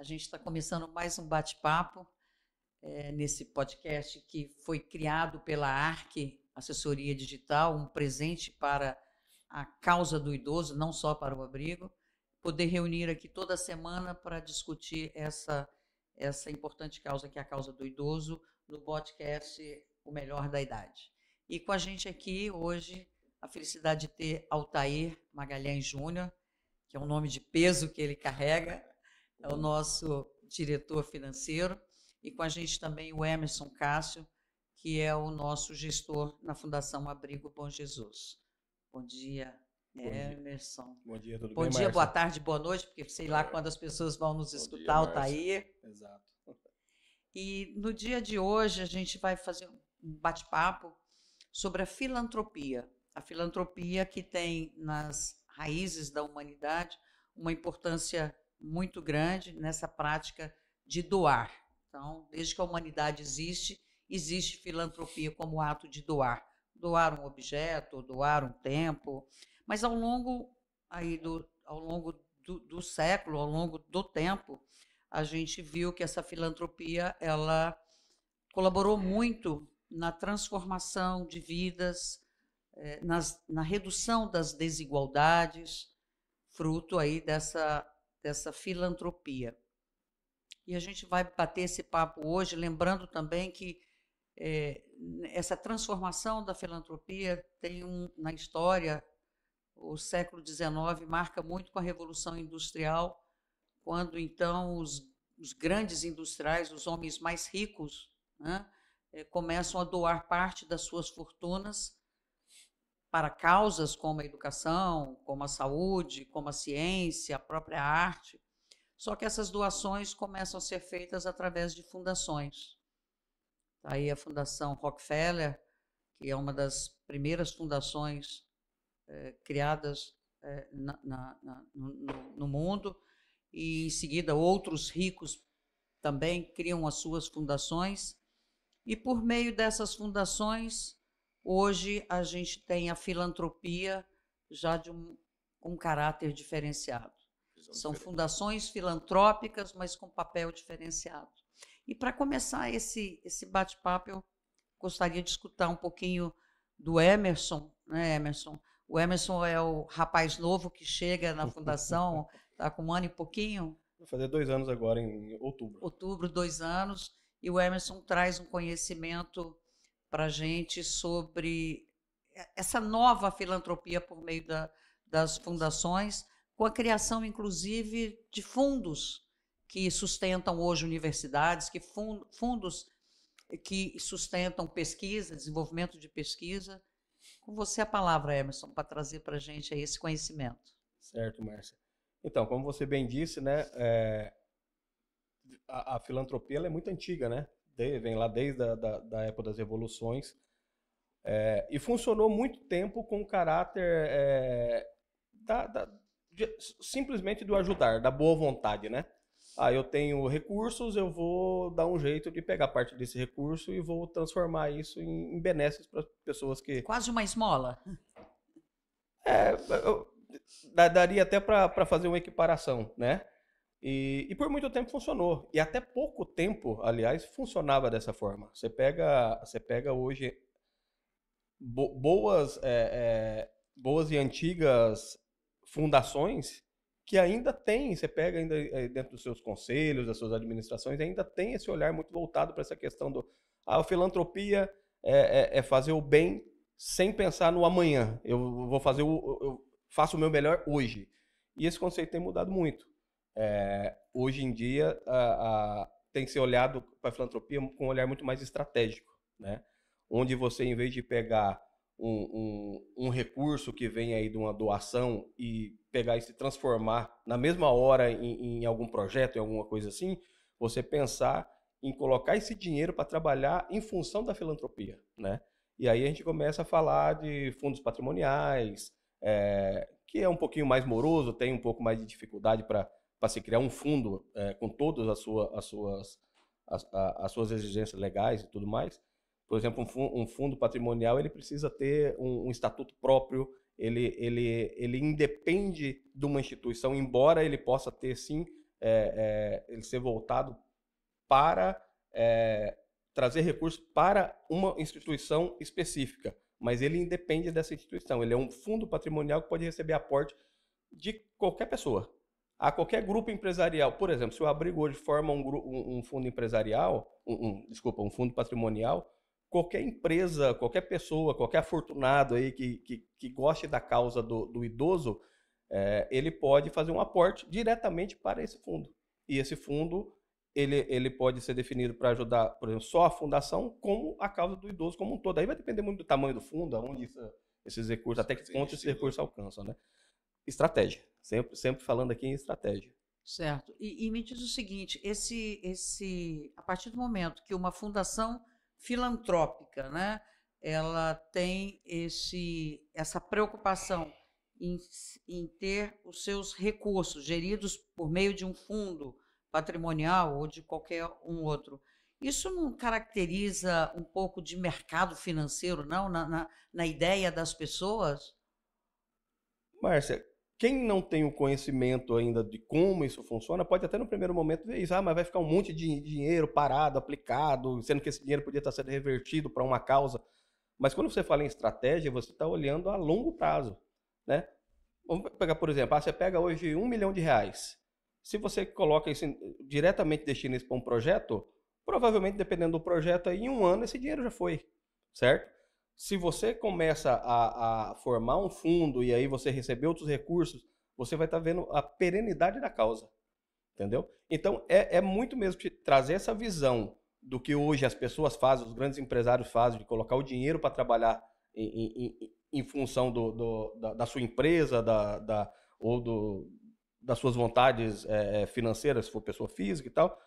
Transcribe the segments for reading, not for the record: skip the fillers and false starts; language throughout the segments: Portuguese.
A gente está começando mais um bate-papo nesse podcast que foi criado pela ARC, Assessoria Digital, um presente para a causa do idoso, não só para o abrigo. Poder reunir aqui toda semana para discutir essa importante causa, que é a causa do idoso, no podcast O Melhor da Idade. E com a gente aqui hoje, a felicidade de ter Altair Magalhães Júnior, que é um nome de peso que ele carrega, é o nosso diretor financeiro, e com a gente também o Emerson Cássio, que é o nosso gestor na Fundação Abrigo Bom Jesus. Bom dia, Emerson. Bom dia, tudo bem, Bom dia, Márcia? boa tarde, boa noite, porque sei lá quando as pessoas vão nos escutar, Altair. Exato. E no dia de hoje a gente vai fazer um bate-papo sobre a filantropia. A filantropia que tem nas raízes da humanidade uma importância muito grande nessa prática de doar. Então, desde que a humanidade existe filantropia como ato de doar. Doar um objeto, doar um tempo. Mas ao longo do século, ao longo do tempo, a gente viu que essa filantropia ela colaborou muito na transformação de vidas, na redução das desigualdades, fruto aí dessa filantropia. E a gente vai bater esse papo hoje, lembrando também que essa transformação da filantropia tem na história, o século XIX marca muito com a Revolução Industrial, quando então os grandes industriais, os homens mais ricos, né, começam a doar parte das suas fortunas para causas como a educação, como a saúde, como a ciência, a própria arte. Só que essas doações começam a ser feitas através de fundações. Aí a Fundação Rockefeller, que é uma das primeiras fundações criadas no mundo, e em seguida outros ricos também criam as suas fundações. E por meio dessas fundações, hoje a gente tem a filantropia já de um caráter diferenciado. São fundações filantrópicas, mas com papel diferenciado. E para começar esse bate-papo, eu gostaria de escutar um pouquinho do Emerson, né, Emerson? O Emerson é o rapaz novo que chega na fundação, está com 1 ano e pouquinho. Vou fazer 2 anos agora, em outubro. Outubro, 2 anos. E o Emerson traz um conhecimento para a gente sobre essa nova filantropia por meio das fundações, com a criação, inclusive, de fundos que sustentam hoje universidades, fundos que sustentam pesquisa, desenvolvimento de pesquisa. Com você a palavra, Emerson, para trazer para a gente aí esse conhecimento. Certo, Márcia. Então, como você bem disse, né, a filantropia ela é muito antiga, né? Vem lá desde da época das revoluções, e funcionou muito tempo com o caráter simplesmente do ajudar, da boa vontade, né? Eu tenho recursos, eu vou dar um jeito de pegar parte desse recurso e vou transformar isso em benesses para pessoas que... Quase uma esmola. Daria até para fazer uma equiparação, né? E por muito tempo funcionou. E até pouco tempo, aliás, funcionava dessa forma. Você pega hoje boas e antigas fundações que ainda tem, você pega ainda dentro dos seus conselhos, das suas administrações, ainda tem esse olhar muito voltado para essa questão a filantropia é fazer o bem sem pensar no amanhã. Eu faço o meu melhor hoje. E esse conceito tem mudado muito. Hoje em dia tem que ser olhado para a filantropia com um olhar muito mais estratégico, né? Onde você, em vez de pegar um recurso que vem aí de uma doação e pegar e se transformar na mesma hora em algum projeto, em alguma coisa assim, você pensar em colocar esse dinheiro para trabalhar em função da filantropia, né? E aí a gente começa a falar de fundos patrimoniais, que é um pouquinho mais moroso, tem um pouco mais de dificuldade para se criar um fundo com todas as suas exigências legais e tudo mais. Por exemplo, um fundo patrimonial ele precisa ter um estatuto próprio, ele independe de uma instituição, embora ele possa ter, sim, ele ser voltado para trazer recursos para uma instituição específica, mas ele independe dessa instituição. Ele é um fundo patrimonial que pode receber aporte de qualquer pessoa. A qualquer grupo empresarial. Por exemplo, se o Abrigo hoje forma um fundo empresarial, um fundo patrimonial, qualquer empresa, qualquer pessoa, qualquer afortunado aí que goste da causa do idoso, ele pode fazer um aporte diretamente para esse fundo. E esse fundo ele pode ser definido para ajudar, por exemplo, só a fundação, como a causa do idoso como um todo. Aí vai depender muito do tamanho do fundo, aonde esses recursos, até que ponto esses recursos alcançam, né? Estratégia. Sempre falando aqui em estratégia. Certo. E me diz o seguinte, a partir do momento que uma fundação filantrópica, né, ela tem essa preocupação em ter os seus recursos geridos por meio de um fundo patrimonial ou de qualquer um outro. Isso não caracteriza um pouco de mercado financeiro, não, na ideia das pessoas? Márcia, quem não tem o conhecimento ainda de como isso funciona, pode até no primeiro momento ver isso. Mas vai ficar um monte de dinheiro parado, aplicado, sendo que esse dinheiro podia estar sendo revertido para uma causa. Mas quando você fala em estratégia, você está olhando a longo prazo, né? Vamos pegar, por exemplo, você pega hoje R$1 milhão. Se você coloca isso diretamente, destina isso para um projeto, provavelmente, dependendo do projeto, aí, em um ano esse dinheiro já foi, certo? Se você começa a formar um fundo e aí você receber outros recursos, você vai estar vendo a perenidade da causa, entendeu? Então, é muito mesmo trazer essa visão do que hoje as pessoas fazem, os grandes empresários fazem, de colocar o dinheiro para trabalhar em função da sua empresa, das suas vontades financeiras, se for pessoa física e tal,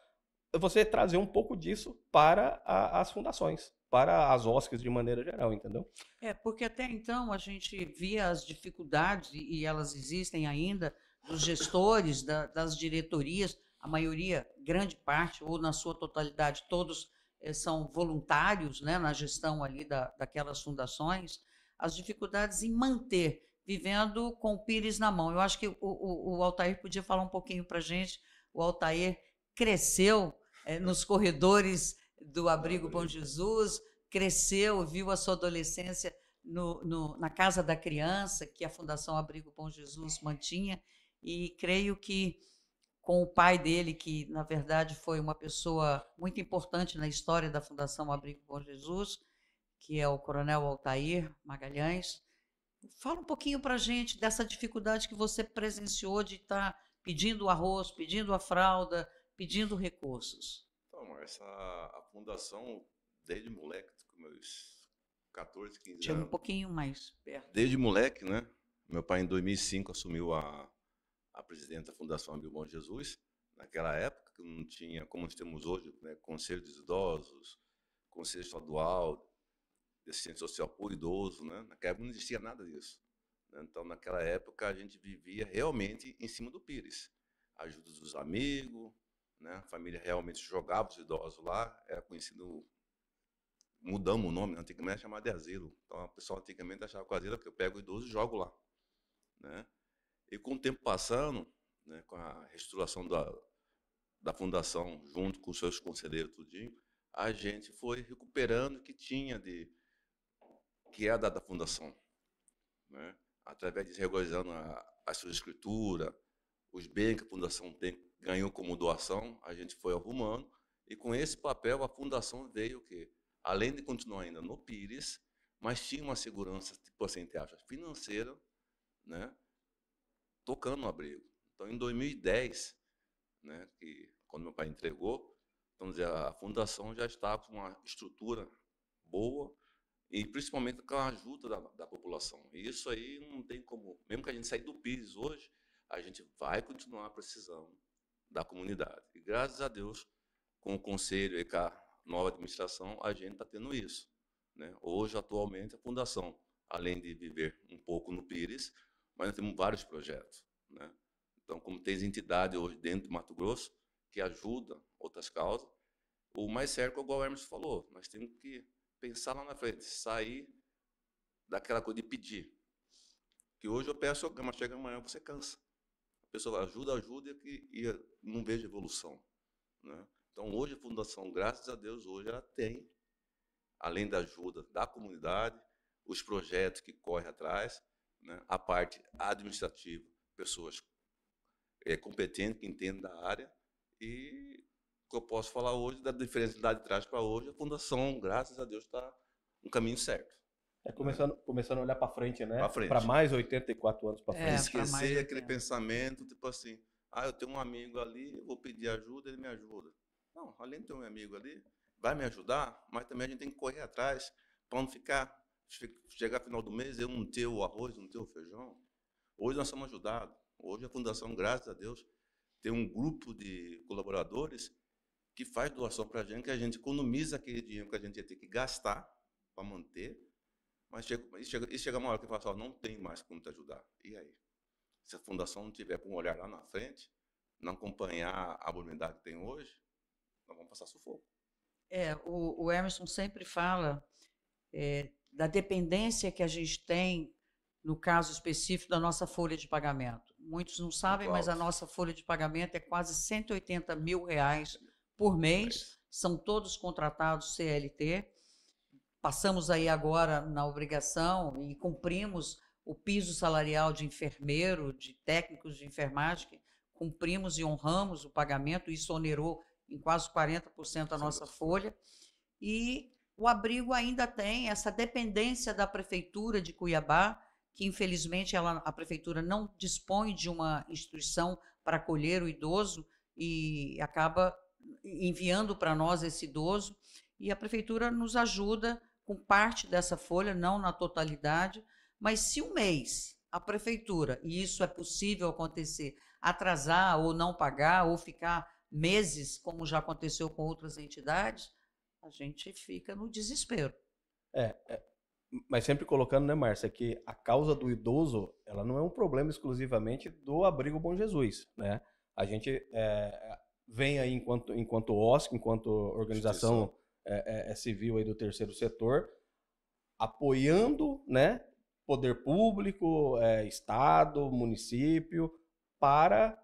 você trazer um pouco disso para as fundações, para as OSCs de maneira geral, entendeu? Porque até então a gente via as dificuldades, e elas existem ainda, dos gestores, das diretorias, a maioria, grande parte, ou na sua totalidade, todos são voluntários, né, na gestão ali daquelas fundações, as dificuldades em manter, vivendo com o pires na mão. Eu acho que o Altair podia falar um pouquinho para a gente. O Altair cresceu nos corredores do Abrigo Bom Jesus, cresceu, viu a sua adolescência na Casa da Criança, que a Fundação Abrigo Bom Jesus mantinha, e creio que com o pai dele, que na verdade foi uma pessoa muito importante na história da Fundação Abrigo Bom Jesus, que é o Coronel Altair Magalhães. Fala um pouquinho para a gente dessa dificuldade que você presenciou de estar pedindo arroz, pedindo a fralda, pedindo recursos. Então, Márcia, a fundação, desde moleque, com meus 14, 15 Chega um anos, pouquinho mais perto. desde moleque, né? Meu pai, em 2005, assumiu a presidente da Fundação Abrigo Bom Jesus. Naquela época, que não tinha, como nós temos hoje, né, Conselho dos Idosos, Conselho Estadual de Assistência Social por Idoso, né? Naquela época não existia nada disso. Né? Então, naquela época, a gente vivia realmente em cima do pires. Ajuda dos amigos, né? A família realmente jogava os idosos lá, era conhecido, mudamos o nome, né? Antigamente era chamado de asilo. Então, a pessoa antigamente achava que o asilo é porque eu pego o idoso e jogo lá. Né? E com o tempo passando, né, com a reestruturação da fundação, junto com os seus conselheiros, tudinho, a gente foi recuperando o que tinha que é da fundação, né? Através de regularizando a sua escritura, os bens que a fundação ganhou como doação, a gente foi arrumando, e com esse papel a fundação veio que, além de continuar ainda no Pires, mas tinha uma segurança, tipo assim, entre aspas, financeira, né, tocando no abrigo. Então, em 2010, né, que quando meu pai entregou, vamos dizer, a fundação já estava com uma estrutura boa, e principalmente com a ajuda da população. E isso aí não tem como, mesmo que a gente saia do Pires hoje, a gente vai continuar precisando da comunidade. E graças a Deus, com o conselho e com a nova administração, a gente está tendo isso. Né? Hoje, atualmente, a fundação, além de viver um pouco no Pires, mas nós temos vários projetos. Né? Então, como tem entidade hoje dentro do Mato Grosso, que ajuda outras causas, o mais certo é igual o Hermes falou, nós temos que pensar lá na frente, sair daquela coisa de pedir. Que hoje eu peço, mas chega amanhã você cansa. A pessoa ajuda, e não vejo evolução, né? Então, hoje a Fundação, graças a Deus, hoje ela tem, além da ajuda da comunidade, os projetos que correm atrás, né? A parte administrativa, pessoas competentes, que entendem da área, e o que eu posso falar hoje, da diferença de trás para hoje, a Fundação, graças a Deus, está no caminho certo. Começando a olhar para frente, né? Para frente. Para mais 84 anos para frente. Esquecer aquele pensamento, tipo assim, eu tenho um amigo ali, eu vou pedir ajuda, ele me ajuda. Não, além de ter um amigo ali, vai me ajudar, mas também a gente tem que correr atrás para não chegar final do mês, eu não ter o arroz, não ter o feijão. Hoje nós somos ajudados. Hoje a Fundação, graças a Deus, tem um grupo de colaboradores que faz doação para a gente, que a gente economiza aquele dinheiro que a gente ia ter que gastar para manter, mas chega uma hora que fala assim, não tem mais como te ajudar. E aí? Se a Fundação não tiver com um olhar lá na frente, não acompanhar a mobilidade que tem hoje, nós vamos passar sufoco. O Emerson sempre fala da dependência que a gente tem, no caso específico, da nossa folha de pagamento. Muitos não sabem, mas a nossa folha de pagamento é quase R$180 mil por mês. São todos contratados CLT. Passamos aí agora na obrigação e cumprimos o piso salarial de enfermeiro, de técnicos de enfermagem, que cumprimos e honramos o pagamento, isso onerou em quase 40% a nossa folha. E o abrigo ainda tem essa dependência da Prefeitura de Cuiabá, que infelizmente a Prefeitura não dispõe de uma instituição para acolher o idoso e acaba enviando para nós esse idoso. E a Prefeitura nos ajuda com parte dessa folha, não na totalidade, mas se um mês a Prefeitura, e isso é possível acontecer, atrasar ou não pagar, ou ficar meses, como já aconteceu com outras entidades, a gente fica no desespero. Mas sempre colocando, né, Márcia, que a causa do idoso, ela não é um problema exclusivamente do Abrigo Bom Jesus, né? A gente vem aí enquanto OSC, enquanto organização civil aí do terceiro setor, apoiando, né, poder público, Estado, município, para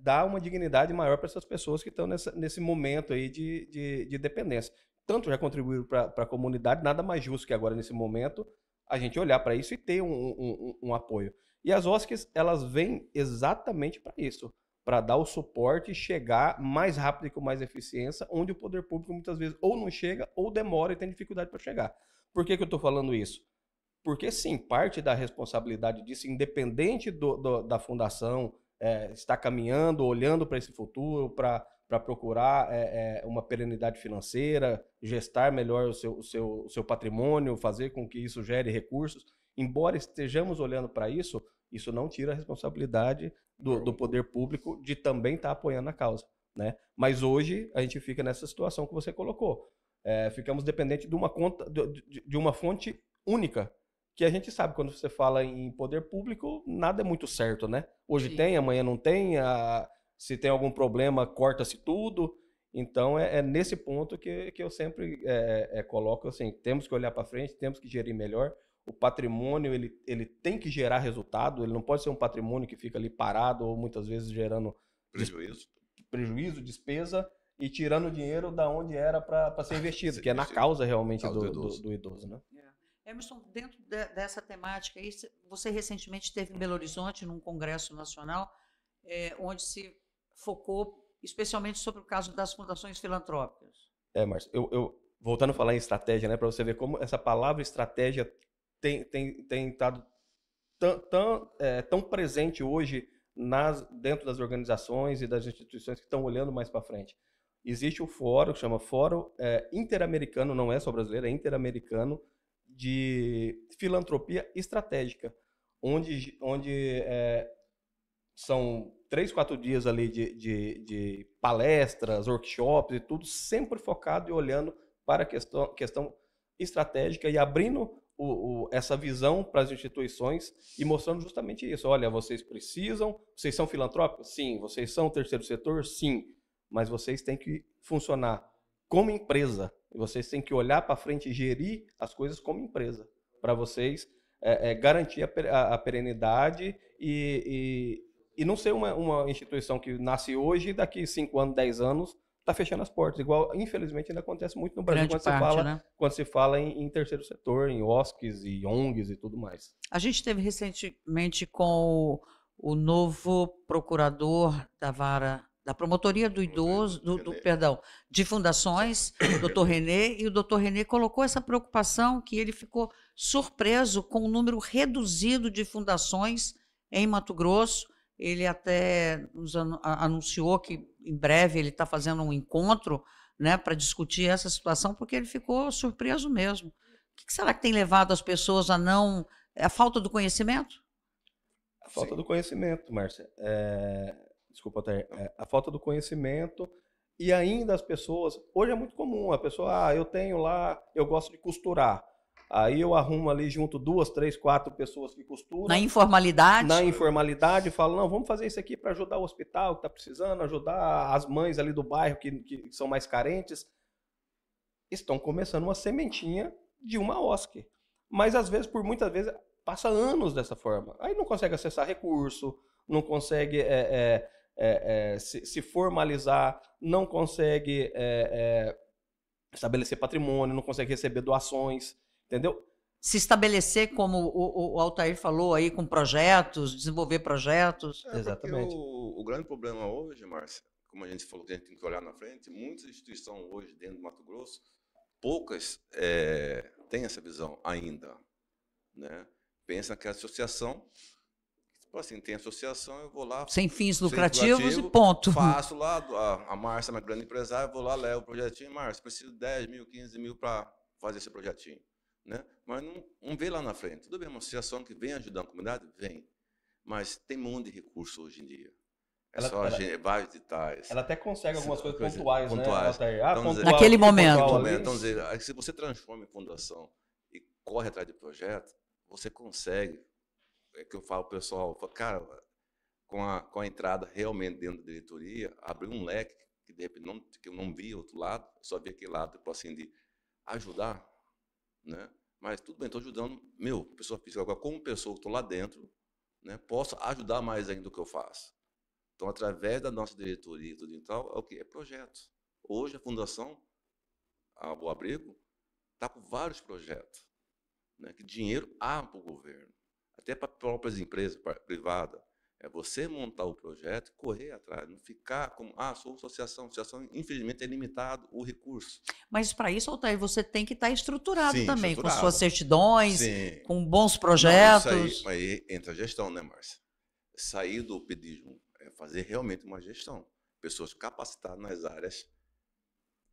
dar uma dignidade maior para essas pessoas que estão nesse momento aí de dependência. Tanto já contribuíram para a comunidade, nada mais justo que agora, nesse momento, a gente olhar para isso e ter um apoio. E as OSCs, elas vêm exatamente para isso, para dar o suporte e chegar mais rápido e com mais eficiência, onde o poder público muitas vezes ou não chega ou demora e tem dificuldade para chegar. Por que eu estou falando isso? Porque, sim, parte da responsabilidade disso, independente da fundação, estar caminhando, olhando para esse futuro, para procurar uma perenidade financeira, gestar melhor o seu patrimônio, fazer com que isso gere recursos. Embora estejamos olhando para isso, isso não tira a responsabilidade do poder público de também estar apoiando a causa, né? Mas hoje a gente fica nessa situação que você colocou. Ficamos dependentes de uma conta, de uma fonte única, que a gente sabe, quando você fala em poder público, nada é muito certo, né? Hoje tem, amanhã não tem, se tem algum problema, corta-se tudo. Então, é nesse ponto que eu sempre coloco, assim, temos que olhar para frente, temos que gerir melhor. O patrimônio, ele tem que gerar resultado, ele não pode ser um patrimônio que fica ali parado ou muitas vezes gerando prejuízo, despesa e tirando dinheiro da onde era para ser investido, que é na causa realmente do idoso, né? Emerson, dentro dessa temática aí, você recentemente esteve em Belo Horizonte, num congresso nacional, onde se focou especialmente sobre o caso das fundações filantrópicas. Márcio, eu voltando a falar em estratégia, né, para você ver como essa palavra estratégia tem estado tão presente hoje dentro das organizações e das instituições que estão olhando mais para frente. Existe o fórum, que chama Fórum Interamericano, não é só brasileiro, é interamericano, de filantropia estratégica, onde são 3, 4 dias ali de palestras, workshops e tudo, sempre focado e olhando para a questão estratégica e abrindo essa visão para as instituições e mostrando justamente isso. Olha, vocês são filantrópicos? Sim. Vocês são terceiro setor? Sim. Mas vocês têm que funcionar como empresa. Vocês têm que olhar para frente e gerir as coisas como empresa, para vocês garantir a perenidade e E não ser uma instituição que nasce hoje e daqui 5 anos, 10 anos, está fechando as portas. Igual, infelizmente, ainda acontece muito no Brasil quando se fala em terceiro setor, em OSCs e ONGs e tudo mais. A gente teve recentemente com o novo procurador da Promotoria do Idoso, perdão, de fundações, o Dr. René, e o Dr. René colocou essa preocupação que ele ficou surpreso com o número reduzido de fundações em Mato Grosso. Ele até nos anunciou que em breve ele está fazendo um encontro, né, para discutir essa situação, porque ele ficou surpreso mesmo. O que será que tem levado as pessoas a não... A falta do conhecimento? A falta do conhecimento, Márcia. Desculpa, a falta do conhecimento e ainda as pessoas... Hoje é muito comum, a pessoa, eu tenho lá, eu gosto de costurar. Aí eu arrumo ali junto 2, 3, 4 pessoas que costuram. Na informalidade? Na informalidade, falo, não, vamos fazer isso aqui para ajudar o hospital que está precisando, ajudar as mães ali do bairro que são mais carentes. Estão começando uma sementinha de uma OSC. Mas às vezes, por muitas vezes, passa anos dessa forma. Aí não consegue acessar recurso, não consegue se formalizar, não consegue estabelecer patrimônio, não consegue receber doações. Entendeu? Se estabelecer, como o Altair falou aí, com projetos, desenvolver projetos. Exatamente. O grande problema hoje, Márcia, como a gente falou que a gente tem que olhar na frente, muitas instituições hoje dentro do Mato Grosso, poucas têm essa visão ainda. Né? Pensa que a associação, tipo assim, tem associação, eu vou lá... Sem fins lucrativos e ponto. Faço lá, a Márcia é uma grande empresária, vou lá, levo o projetinho, Márcia, preciso de 10 mil, 15 mil para fazer esse projetinho. Né? Mas não vê lá na frente. Tudo bem, uma associação que vem ajudar a comunidade? Vem. Mas tem um monte de recurso hoje em dia. Vários detalhes. Ela até consegue algumas coisas pontuais, né? Naquele momento. Então, se você transforma em fundação e corre atrás de projeto, você consegue. É que eu falo pro pessoal, cara, com a entrada realmente dentro da diretoria, abriu um leque que de repente que eu não via outro lado, só via aquele lado, tipo assim, de ajudar. Né? Mas tudo bem, estou ajudando, pessoa física, agora como pessoa que estou lá dentro, né, posso ajudar mais ainda do que eu faço. Então, através da nossa diretoria e tudo e tal, é o que? É projetos. Hoje a Fundação, o Abrigo, está com vários projetos, né, que dinheiro há para o governo, até para próprias empresas privadas. É você montar o projeto, correr atrás, não ficar como, sou associação, infelizmente é limitado o recurso. Mas para isso, Altair, você tem que estar estruturado também, com suas certidões, com bons projetos. Não, isso aí entra a gestão, né, Márcia? Sair do pedismo é fazer realmente uma gestão. Pessoas capacitadas nas áreas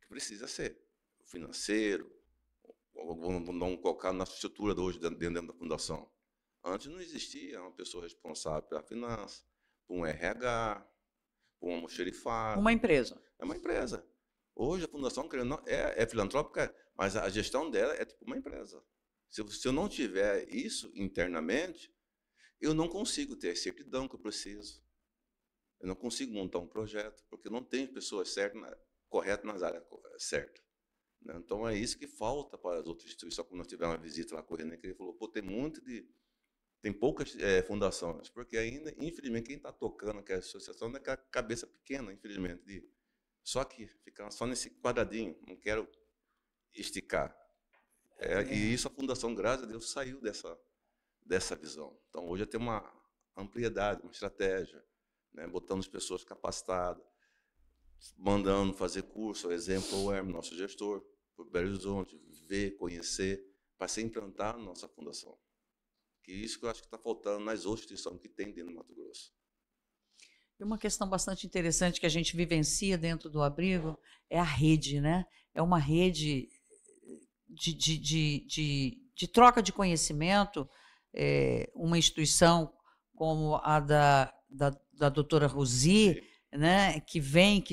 que precisa ser. O financeiro, vamos colocar na estrutura de hoje dentro da fundação. Antes não existia uma pessoa responsável pela finança, por um RH, por um almoxerifado. Uma empresa. É uma empresa. Hoje a fundação é filantrópica, mas a gestão dela é tipo uma empresa. Se eu não tiver isso internamente, eu não consigo ter a certidão que eu preciso. Eu não consigo montar um projeto, porque eu não tenho pessoas corretas nas áreas certas. Né? Então é isso que falta para as outras instituições. Quando nós tivemos uma visita lá com o René, que ele falou, tem poucas fundações, porque ainda, infelizmente, quem está tocando aquela associação é com a cabeça pequena, infelizmente. Só que ficar só nesse quadradinho, não quero esticar. E isso a fundação, graças a Deus, saiu dessa visão. Então, hoje tem uma ampliedade, uma estratégia, né, botando as pessoas capacitadas, mandando fazer curso, exemplo, o Hermes, nosso gestor, por Belo Horizonte, ver, conhecer, para se implantar na nossa fundação. Que isso que eu acho que está faltando nas outras instituições que tem dentro do Mato Grosso. E uma questão bastante interessante que a gente vivencia dentro do Abrigo é a rede, né? É uma rede de troca de conhecimento, uma instituição como a da doutora Rosi, né? Que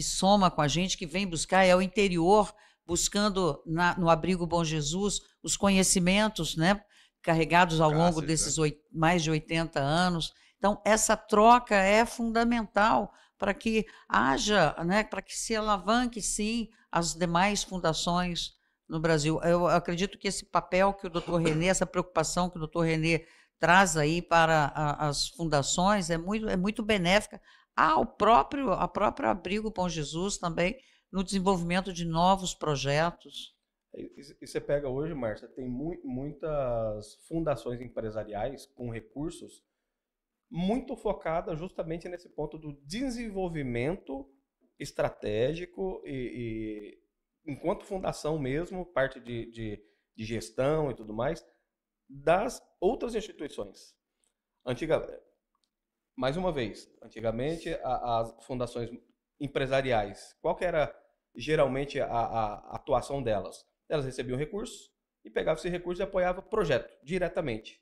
soma com a gente, que vem buscar, é o interior, buscando no Abrigo Bom Jesus os conhecimentos, né? Carregados ao longo desses mais de 80 anos. Então, essa troca é fundamental para que haja, né, para que se alavanque, sim, as demais fundações no Brasil. Eu acredito que esse papel que o Dr. René, essa preocupação que o Dr. René traz aí para as fundações é muito benéfica a próprio Abrigo Bom Jesus também no desenvolvimento de novos projetos. E você pega hoje, Márcia, tem muitas fundações empresariais com recursos muito focadas justamente nesse ponto do desenvolvimento estratégico e enquanto fundação mesmo, parte de gestão e tudo mais, das outras instituições. Mais uma vez, antigamente as fundações empresariais, qual que era geralmente a atuação delas? Elas recebiam recursos e pegavam esse recurso e apoiavam o projeto diretamente.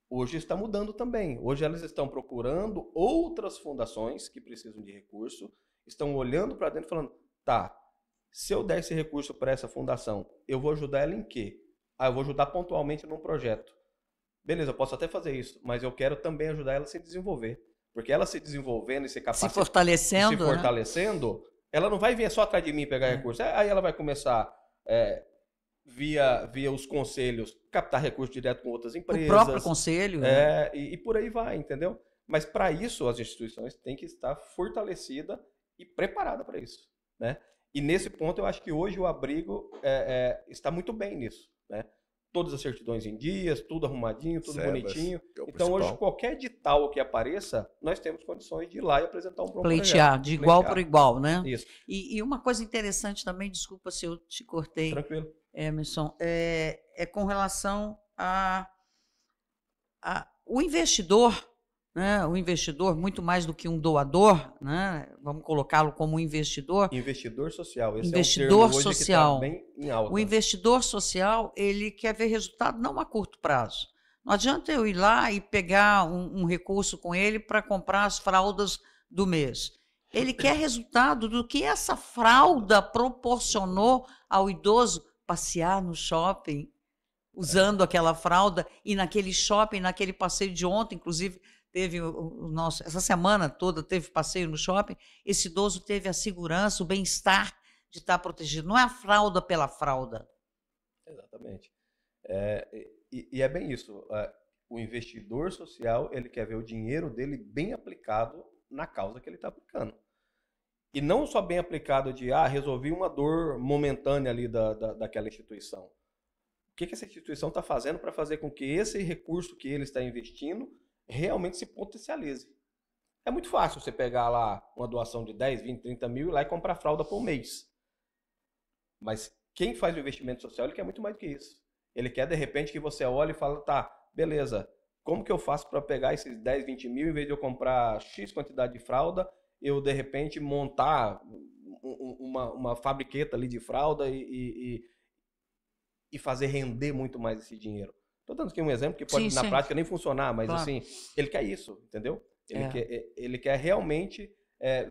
Hoje está mudando também. Hoje elas estão procurando outras fundações que precisam de recurso, estão olhando para dentro e falando, tá, se eu der esse recurso para essa fundação, eu vou ajudar ela em quê? Eu vou ajudar pontualmente num projeto. Beleza, eu posso até fazer isso, mas eu quero também ajudar ela a se desenvolver. Porque ela se desenvolvendo e se capacitando, se fortalecendo, né? Ela não vai vir só atrás de mim pegar recurso. Aí ela vai começar, via os conselhos, captar recursos direto com outras empresas. O próprio conselho. Né? E por aí vai, entendeu? Mas para isso as instituições têm que estar fortalecidas e preparadas para isso, né? E nesse ponto eu acho que hoje o Abrigo está muito bem nisso, né? Todas as certidões em dias, tudo arrumadinho, tudo bonitinho. Então hoje qualquer edital que apareça, nós temos condições de ir lá e apresentar um bom pleitear, projeto. De igual para igual, né? Isso. E uma coisa interessante também, desculpa se eu te cortei. Tranquilo. Emerson, é com relação o investidor, né? O investidor, muito mais do que um doador, né? Vamos colocá-lo como um investidor. Investidor social. Esse investidor é um termo social. Hoje que tá bem em alta. O investidor social, ele quer ver resultado não a curto prazo. Não adianta eu ir lá e pegar um recurso com ele para comprar as fraldas do mês. Ele quer resultado do que essa fralda proporcionou ao idoso passear no shopping, usando aquela fralda, e naquele shopping, naquele passeio de ontem, inclusive, teve essa semana toda teve passeio no shopping, esse idoso teve a segurança, o bem-estar de estar protegido. Não é a fralda pela fralda. Exatamente. E é bem isso. O investidor social, ele quer ver o dinheiro dele bem aplicado na causa que ele está aplicando. E não só bem aplicado de, resolvi uma dor momentânea ali daquela instituição. O que essa instituição está fazendo para fazer com que esse recurso que ele está investindo realmente se potencialize? É muito fácil você pegar lá uma doação de 10, 20, 30 mil e ir lá e comprar fralda por mês. Mas quem faz o investimento social, ele quer muito mais do que isso. Ele quer, de repente, que você olhe e fale, tá, beleza, como que eu faço para pegar esses 10, 20 mil, em vez de eu comprar X quantidade de fralda, eu, de repente, montar uma fabriqueta ali de fralda e fazer render muito mais esse dinheiro. Estou dando aqui um exemplo que pode, na prática, nem funcionar, mas claro. Assim, ele quer isso, entendeu? Ele quer realmente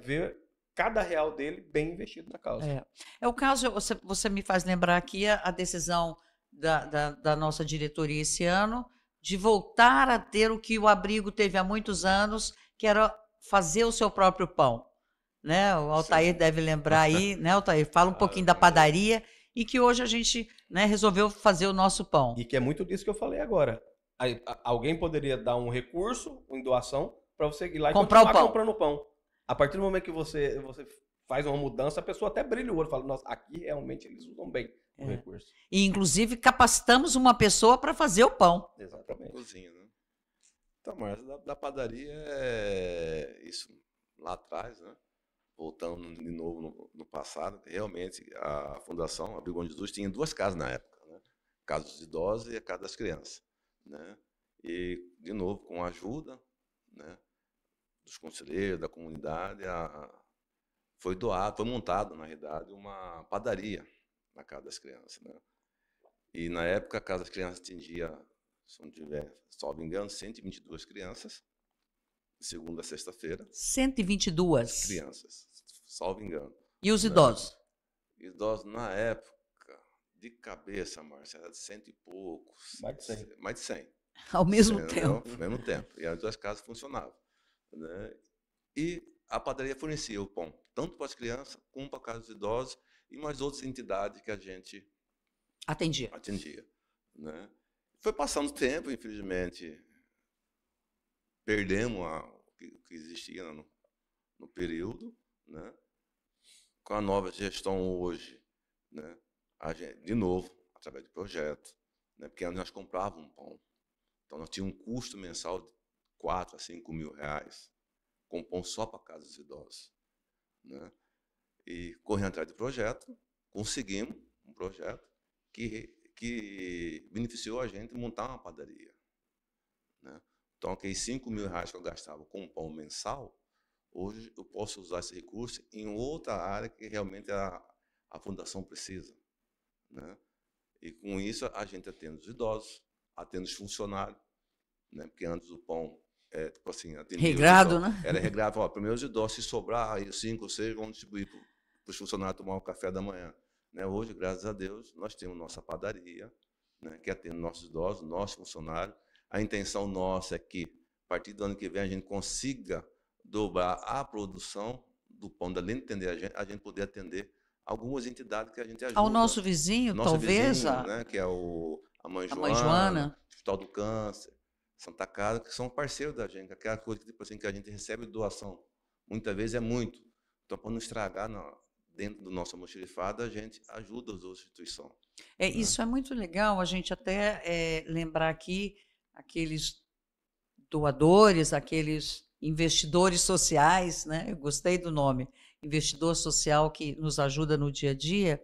ver cada real dele bem investido na causa. É o caso, você me faz lembrar aqui a decisão da nossa diretoria esse ano de voltar a ter o que o Abrigo teve há muitos anos, que era fazer o seu próprio pão. Né? O Altair deve lembrar aí, né, Altair? Fala um pouquinho da padaria e que hoje a gente, né, resolveu fazer o nosso pão. E que é muito disso que eu falei agora. Alguém poderia dar um recurso em doação para você ir lá e continuar comprando pão. A partir do momento que você faz uma mudança, a pessoa até brilha o olho e fala, nossa, aqui realmente eles usam bem o recurso. E, inclusive, capacitamos uma pessoa para fazer o pão. Exatamente. Cozinha, né? Então, mas da padaria isso lá atrás, né? Voltando de novo no passado, realmente a Fundação Abrigo Bom Jesus tinha duas casas na época, né? A casa dos idosos e a casa das crianças, né? E, de novo, com a ajuda, né, dos conselheiros, da comunidade, foi montado, na realidade, uma padaria na casa das crianças, né? E, na época, a casa das crianças atingia, se não tiver, salvo engano, 122 crianças, de segunda a sexta-feira. 122? Crianças, salvo engano. E os idosos? Idosos, na época, de cabeça, Márcia, era de 100 e poucos. Mais de 100. Mais de 100. Ao mesmo tempo. Ao mesmo tempo. E as duas casas funcionavam, né? E a padaria fornecia o pão, tanto para as crianças, como para a casa dos idosos e mais outras entidades que a gente atendia, né? Foi passando o tempo, infelizmente, perdemos o que existia no período, né? Com a nova gestão hoje, né? A gente, de novo, através de projeto, né? Porque antes nós comprávamos pão. Então, nós tínhamos um custo mensal de 4 a 5 mil reais com pão só para casa dos idosos, né? E correndo atrás de projeto, conseguimos um projeto que beneficiou a gente montar uma padaria, né? Então, aqueles 5 mil reais que eu gastava com pão mensal, hoje eu posso usar esse recurso em outra área que realmente a fundação precisa, né? E com isso a gente atende os idosos, atende os funcionários, né? Porque antes o pão, tipo assim, atendia Regrado, né? era regrado, ó, primeiro os idosos, se sobrar, aí 5 ou 6 vão distribuir para os funcionários tomar o café da manhã, né? Hoje, graças a Deus, nós temos nossa padaria, né? Que atende nossos idosos, nossos funcionários. A intenção nossa é que, a partir do ano que vem, a gente consiga dobrar a produção do pão, além de atender a gente poder atender algumas entidades que a gente ajuda. Ao nosso vizinho, nosso talvez, vizinho, né? Que é a Mãe a Joana, Mãe Joana. Hospital do Câncer, Santa Casa, que são parceiros da gente. Aquela coisa tipo assim, que a gente recebe doação, muitas vezes é muito. Então, para não estragar dentro do nosso almoxarifado, a gente ajuda as outras instituições. Né? Isso é muito legal, a gente até lembrar aqui aqueles doadores, aqueles investidores sociais, né? Eu gostei do nome, investidor social que nos ajuda no dia a dia,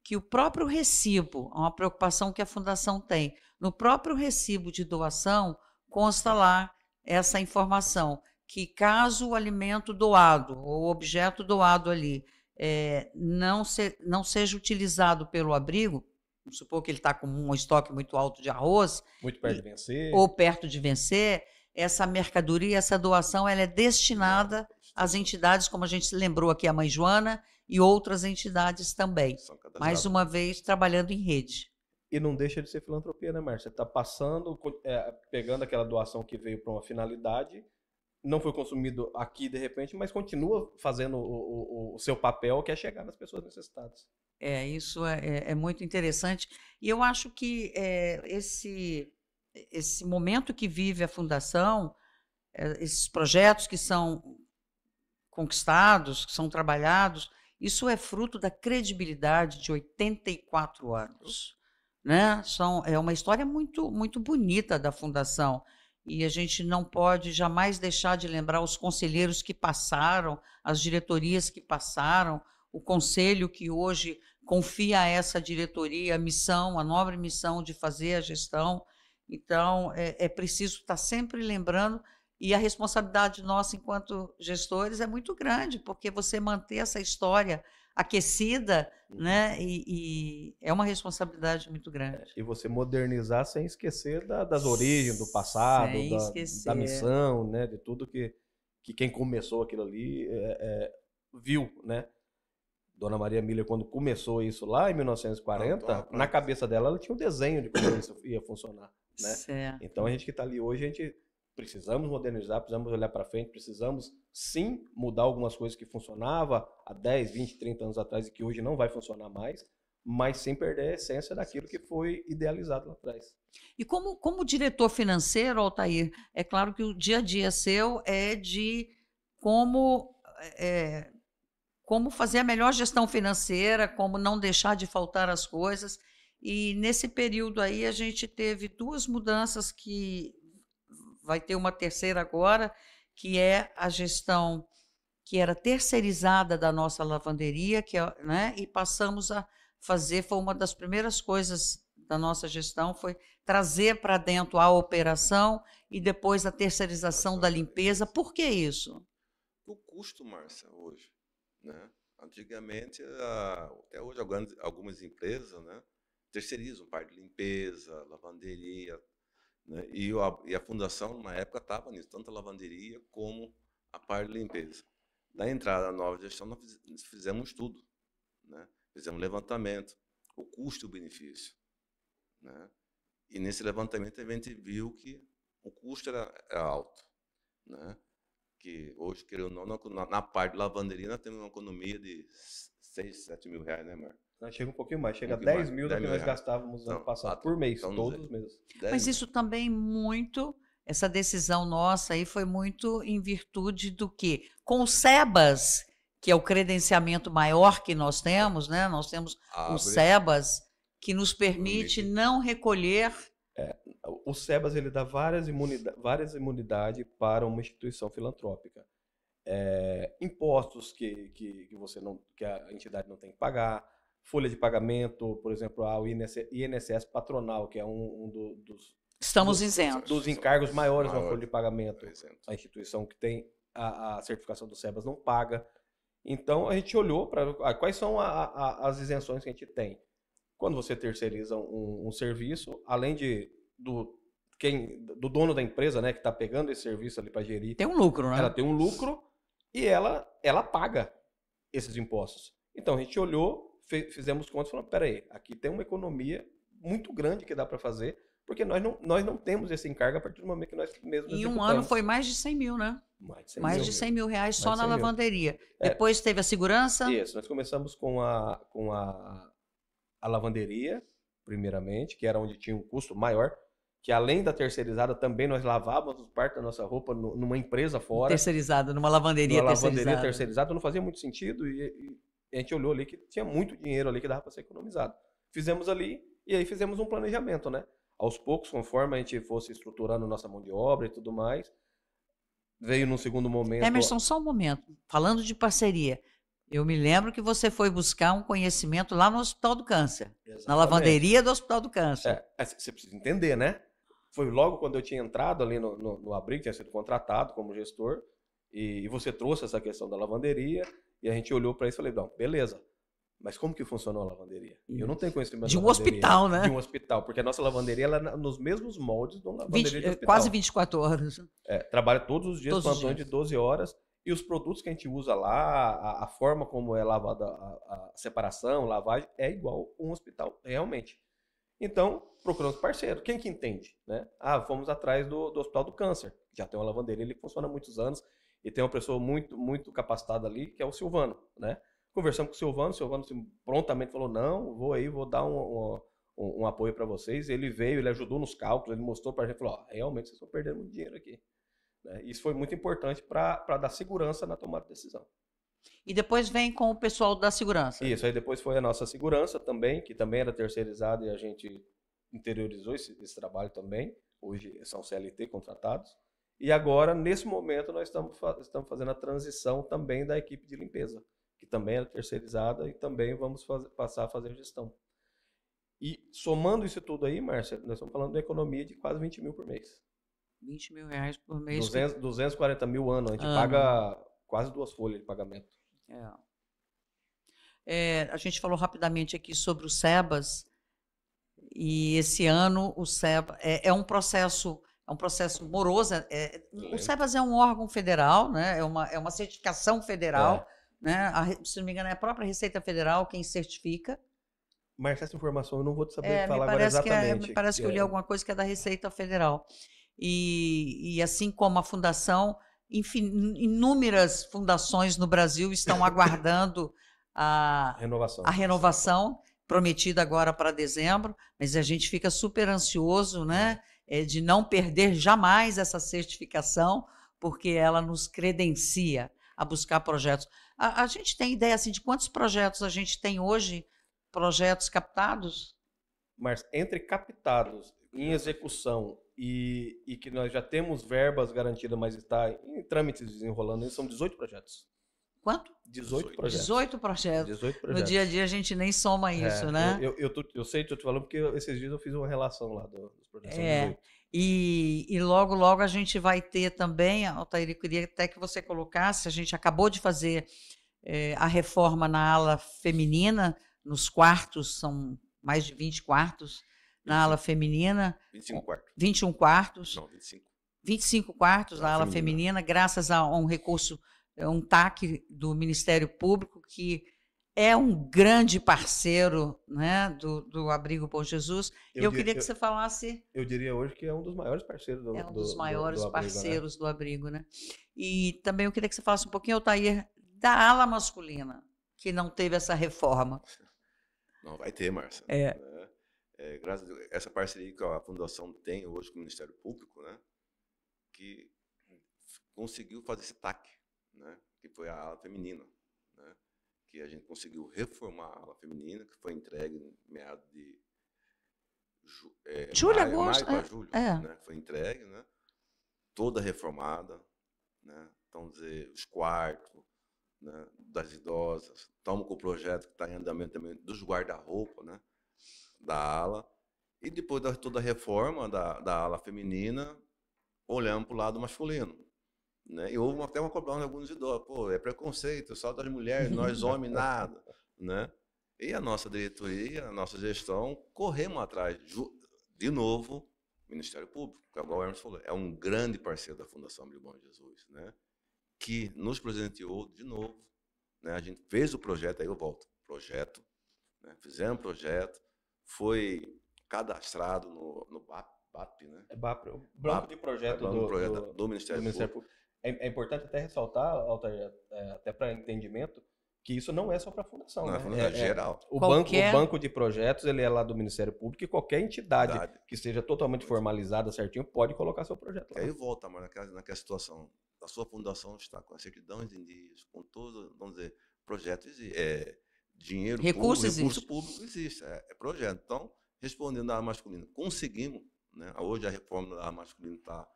que o próprio recibo, uma preocupação que a Fundação tem, no próprio recibo de doação consta lá essa informação, que caso o alimento doado, ou o objeto doado ali, não seja utilizado pelo abrigo, vamos supor que ele está com um estoque muito alto de arroz, Muito perto de vencer. ou perto de vencer, essa mercadoria, essa doação, ela é destinada às entidades, como a gente lembrou aqui, a Mãe Joana e outras entidades também. Mais uma vez, trabalhando em rede. E não deixa de ser filantropia, né, Márcia? Você está passando, pegando aquela doação que veio para uma finalidade, não foi consumido aqui de repente, mas continua fazendo o seu papel, que é chegar nas pessoas necessitadas. Isso é muito interessante. E eu acho que esse momento que vive a Fundação, esses projetos que são conquistados, que são trabalhados, isso é fruto da credibilidade de 84 anos. Né? É uma história muito, muito bonita da Fundação. E a gente não pode jamais deixar de lembrar os conselheiros que passaram, as diretorias que passaram, o conselho que hoje confia a essa diretoria a missão, a nobre missão de fazer a gestão. Então, é preciso estar sempre lembrando, e a responsabilidade nossa enquanto gestores é muito grande, porque você manter essa história aquecida, né? E é uma responsabilidade muito grande. E você modernizar sem esquecer das origens, do passado, da missão, né? De tudo que quem começou aquilo ali viu, né? Dona Maria Miller, quando começou isso lá em 1940, na cabeça dela ela tinha um desenho de como isso ia funcionar, né? Certo. Então a gente que está ali hoje, a gente precisamos modernizar, precisamos olhar para frente, precisamos sim mudar algumas coisas que funcionavam há 10, 20, 30 anos atrás e que hoje não vai funcionar mais, mas sem perder a essência daquilo que foi idealizado lá atrás. E como diretor financeiro, Altair, é claro que o dia a dia seu é de como fazer a melhor gestão financeira, como não deixar de faltar as coisas. E nesse período aí a gente teve 2 mudanças, que vai ter uma terceira agora, que é a gestão que era terceirizada da nossa lavanderia, né, e passamos a fazer, foi uma das primeiras coisas da nossa gestão, foi trazer para dentro a operação e depois a terceirização da limpeza. Por que isso? O custo, Márcia, hoje, né? Antigamente, até hoje, algumas empresas, né, terceirizam parte de limpeza, lavanderia, né? E a Fundação, na época, estava nisso, tanto a lavanderia como a parte de limpeza. Da entrada da nova gestão, nós fizemos tudo, né? Fizemos levantamento, o custo e o benefício, né? E nesse levantamento a gente viu que o custo era alto, né? Que hoje, querendo ou não, na parte de lavanderia, nós temos uma economia de 6, 7 mil reais, né, Marco? Chega um pouquinho mais, chega a 10 mil do que nós gastávamos no ano passado, por mês, todos os meses. Mas isso também muito essa decisão nossa aí foi muito em virtude do quê? Com o SEBAS, que é o credenciamento maior que nós temos, né? Nós temos o SEBAS, que nos permite não recolher. O SEBAS ele dá várias imunidades para uma instituição filantrópica. Impostos que a entidade não tem que pagar, folha de pagamento, por exemplo, o INSS patronal, que é Estamos isentos. Dos encargos maiores na folha de pagamento. A instituição que tem a certificação do SEBAS não paga. Então, a gente olhou para quais são as isenções que a gente tem. Quando você terceiriza um serviço, além do dono da empresa, né, que está pegando esse serviço ali para gerir. Tem um lucro, né? Ela tem um lucro e ela paga esses impostos. Então, a gente olhou, fizemos contas e falamos, peraí, aqui tem uma economia muito grande que dá para fazer, porque nós não temos esse encargo a partir do momento que nós mesmos executamos. Em um ano foi mais de 100 mil, né? Mais de 100 mil reais só na lavanderia. Depois teve a segurança. Isso, nós começamos com a lavanderia, primeiramente, que era onde tinha um custo maior, que além da terceirizada também nós lavávamos parte da nossa roupa numa empresa fora. Terceirizada, numa lavanderia terceirizada. Não fazia muito sentido e a gente olhou ali que tinha muito dinheiro ali que dava para ser economizado. Fizemos ali e aí fizemos um planejamento, né? Aos poucos, conforme a gente fosse estruturando nossa mão de obra e tudo mais, veio num segundo momento... Emerson, só um momento. Falando de parceria, eu me lembro que você foi buscar um conhecimento lá no Hospital do Câncer. Exatamente. Na lavanderia do Hospital do Câncer. Você precisa entender, né? Foi logo quando eu tinha entrado ali no abrigo, tinha sido contratado como gestor, e você trouxe essa questão da lavanderia, e a gente olhou para isso e falei, não, beleza, mas como que funcionou a lavanderia? Eu não tenho conhecimento de um hospital, né? De um hospital, porque a nossa lavanderia ela é nos mesmos moldes de uma lavanderia de hospital. Quase 24 horas. Trabalha todos os dias, plantões de 12 horas, e os produtos que a gente usa lá, a forma como é lavada a separação, lavagem, é igual um hospital, realmente. Então, procuramos parceiro. Quem que entende? Né? Fomos atrás do Hospital do Câncer. Já tem uma lavanderia ali que funciona há muitos anos e tem uma pessoa muito, muito capacitada ali, que é o Silvano. Né? Conversamos com o Silvano prontamente falou, não, vou dar um apoio para vocês. Ele veio, ele ajudou nos cálculos, ele mostrou para a gente, falou, realmente vocês estão perdendo muito dinheiro aqui. Né? Isso foi muito importante para dar segurança na tomada de decisão. E depois vem com o pessoal da segurança. Isso, aí depois foi a nossa segurança também, que também era terceirizada e a gente interiorizou esse trabalho também. Hoje são CLT contratados. E agora, nesse momento, nós estamos fazendo a transição também da equipe de limpeza, que também era terceirizada e também vamos passar a fazer gestão. E somando isso tudo aí, Márcia, nós estamos falando de uma economia de quase 20 mil por mês. 20 mil reais por mês. 240 mil ano. A gente paga quase 2 folhas de pagamento. A gente falou rapidamente aqui sobre o SEBAS, e esse ano o SEBAS é um processo moroso. O SEBAS é um órgão federal, né? É uma certificação federal, né? Se não me engano, é a própria Receita Federal quem certifica. Mas essa informação eu não vou saber falar agora exatamente. Me parece que eu li alguma coisa que é da Receita Federal. E assim como a fundação, inúmeras fundações no Brasil estão aguardando a renovação prometida agora para dezembro, mas a gente fica super ansioso, né, de não perder jamais essa certificação, porque ela nos credencia a buscar projetos. A gente tem ideia assim, de quantos projetos a gente tem hoje, projetos captados? Mas entre captados, em execução e que nós já temos verbas garantidas, mas está em trâmites desenrolando, são 18 projetos. Quanto? 18 projetos. 18 projetos. 18 projetos. No dia a dia a gente nem soma isso, né? Eu sei, estou te falando, porque esses dias eu fiz uma relação lá dos projetos. E logo, logo a gente vai ter também, Altair, eu queria até que você colocasse, a gente acabou de fazer a reforma na ala feminina, nos quartos, são mais de 20 quartos, na ala feminina. 25 quartos. 21 quartos. Não, 25. 25 quartos na ala feminina, graças a um recurso, um TAC do Ministério Público, que é um grande parceiro, né, do Abrigo Bom Jesus. Eu queria que você falasse... Eu diria hoje que é um dos maiores parceiros do Abrigo. É um dos maiores parceiros do Abrigo, né? E também eu queria que você falasse um pouquinho, Altair, da ala masculina, que não teve essa reforma. Não, vai ter, Márcia. Graças a Deus, essa parceria que a Fundação tem hoje com o Ministério Público, né? que conseguiu fazer esse taque, né? Que foi a ala feminina, né? Que a gente conseguiu reformar a ala feminina, que foi entregue em meados de julho, maio agosto, para julho, é. né? Foi entregue, né? Toda reformada, né? Então, dizer, os quartos, né? Das idosas. Estamos com o projeto que está em andamento também dos guarda-roupa, né? Da ala. E depois de toda a reforma da ala feminina, olhamos para o lado masculino. Né? E houve até uma cobrança de alguns idosos. Pô, é preconceito, só das mulheres, nós homens nada. Né? E a nossa diretoria, a nossa gestão, corremos atrás, de novo, Ministério Público, que agora o Hermes falou, é um grande parceiro da Fundação Bíblia Bom Jesus, né? Que nos presenteou de novo. Né? A gente fez o projeto, aí eu volto, projeto, né? Fizemos o projeto, foi cadastrado no BAP, né? É BAP, o banco de projeto do Ministério Público. É importante até ressaltar, Altair, até para entendimento, que isso não é só para a fundação, não, né? É geral. O banco de projetos, ele é lá do Ministério Público, e qualquer entidade que seja totalmente formalizada, certinho, pode colocar seu projeto lá. Aí volta, mas naquela situação, a sua fundação está com a certidão de indígenas, com todo, vamos dizer, projetos, dinheiro recurso público existe, é projeto. Então, respondendo à ala masculina, conseguimos, né? Hoje a reforma da ala masculina está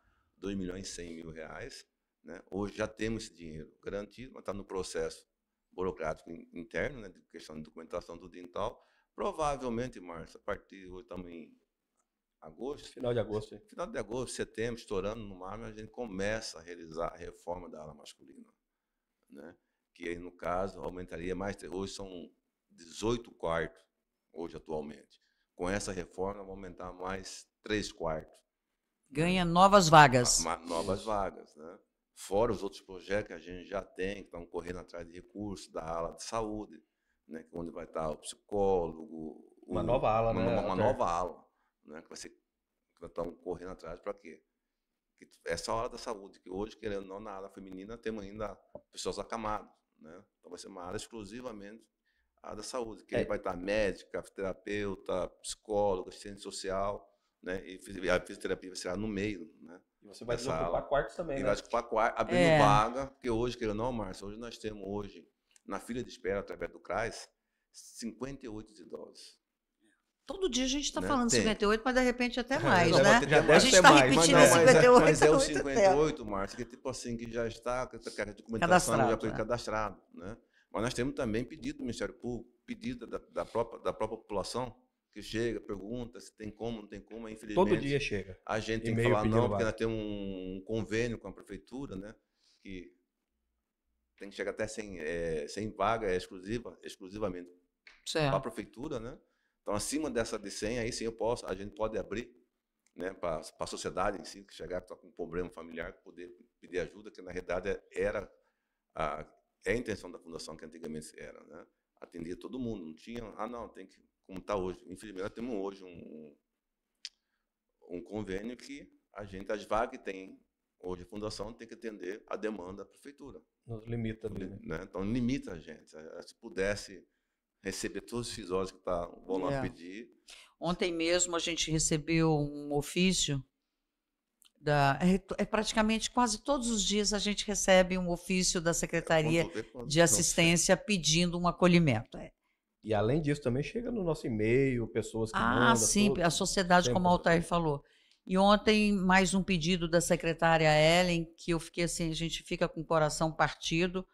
R$2.100.000, né? Hoje já temos esse dinheiro garantido, mas está no processo burocrático interno, né? De questão de documentação do dental. Provavelmente, Márcio, a partir de hoje estamos em agosto. Final de agosto. Final de agosto, setembro, estourando no máximo, a gente começa a realizar a reforma da ala masculina, né? Que aí, no caso, aumentaria mais. Hoje são 18 quartos, hoje atualmente. Com essa reforma, vamos aumentar mais 3 quartos. Ganha novas vagas. Novas vagas, né? Fora os outros projetos que a gente já tem, que estão correndo atrás de recursos da ala de saúde, né? Onde vai estar o psicólogo. Uma nova ala, né? Uma nova ala, né? Que vai ser, que nós estamos correndo atrás para quê? Que essa ala da saúde, que hoje, querendo ou não, na ala feminina, temos ainda pessoas acamadas, né? Então vai ser uma ala exclusivamente a área da saúde, que aí vai estar médica, fisioterapeuta, psicólogo, assistente social, né? E a fisioterapia vai ser no meio, né? E você vai desocupar quartos também, né? Vai desocupar quartos, abrindo vaga, porque hoje, querendo ou não, Márcio, hoje nós temos na fila de espera, através do CRAS, 58 idosos. Todo dia a gente está, né, falando tem. 58, mas de repente até mais, né? A gente está repetindo 58. Mas é o 58, Márcio, que tipo assim, que já está, que a documentação já foi cadastrado, né? Mas nós temos também pedido do Ministério Público, pedido da própria população, que chega, pergunta se tem como, não tem como, infelizmente. Todo dia chega. A gente tem que falar não, porque nós temos um convênio com a prefeitura, né? Que tem que chegar até sem vaga, exclusivamente para a prefeitura, né? Então, acima dessa de 100, aí sim a gente pode abrir, né, para a sociedade em si, que chegar com um problema familiar, poder pedir ajuda, que na realidade é a intenção da fundação que antigamente era, né? Atendia todo mundo, não tinha, não, tem que, como está hoje. Infelizmente, nós temos hoje um convênio que as vagas que tem hoje a fundação tem que atender a demanda da prefeitura. Nos limita, né? Então, limita a gente. Se pudesse receber todos os idosos que vão lá pedir. Ontem mesmo a gente recebeu um ofício praticamente quase todos os dias a gente recebe um ofício da Secretaria de Assistência pedindo um acolhimento. E além disso também chega no nosso e-mail, pessoas que mandam. Sim, a sociedade, como o Altair falou. E ontem mais um pedido da secretária Ellen, que eu fiquei assim, a gente fica com o coração partido.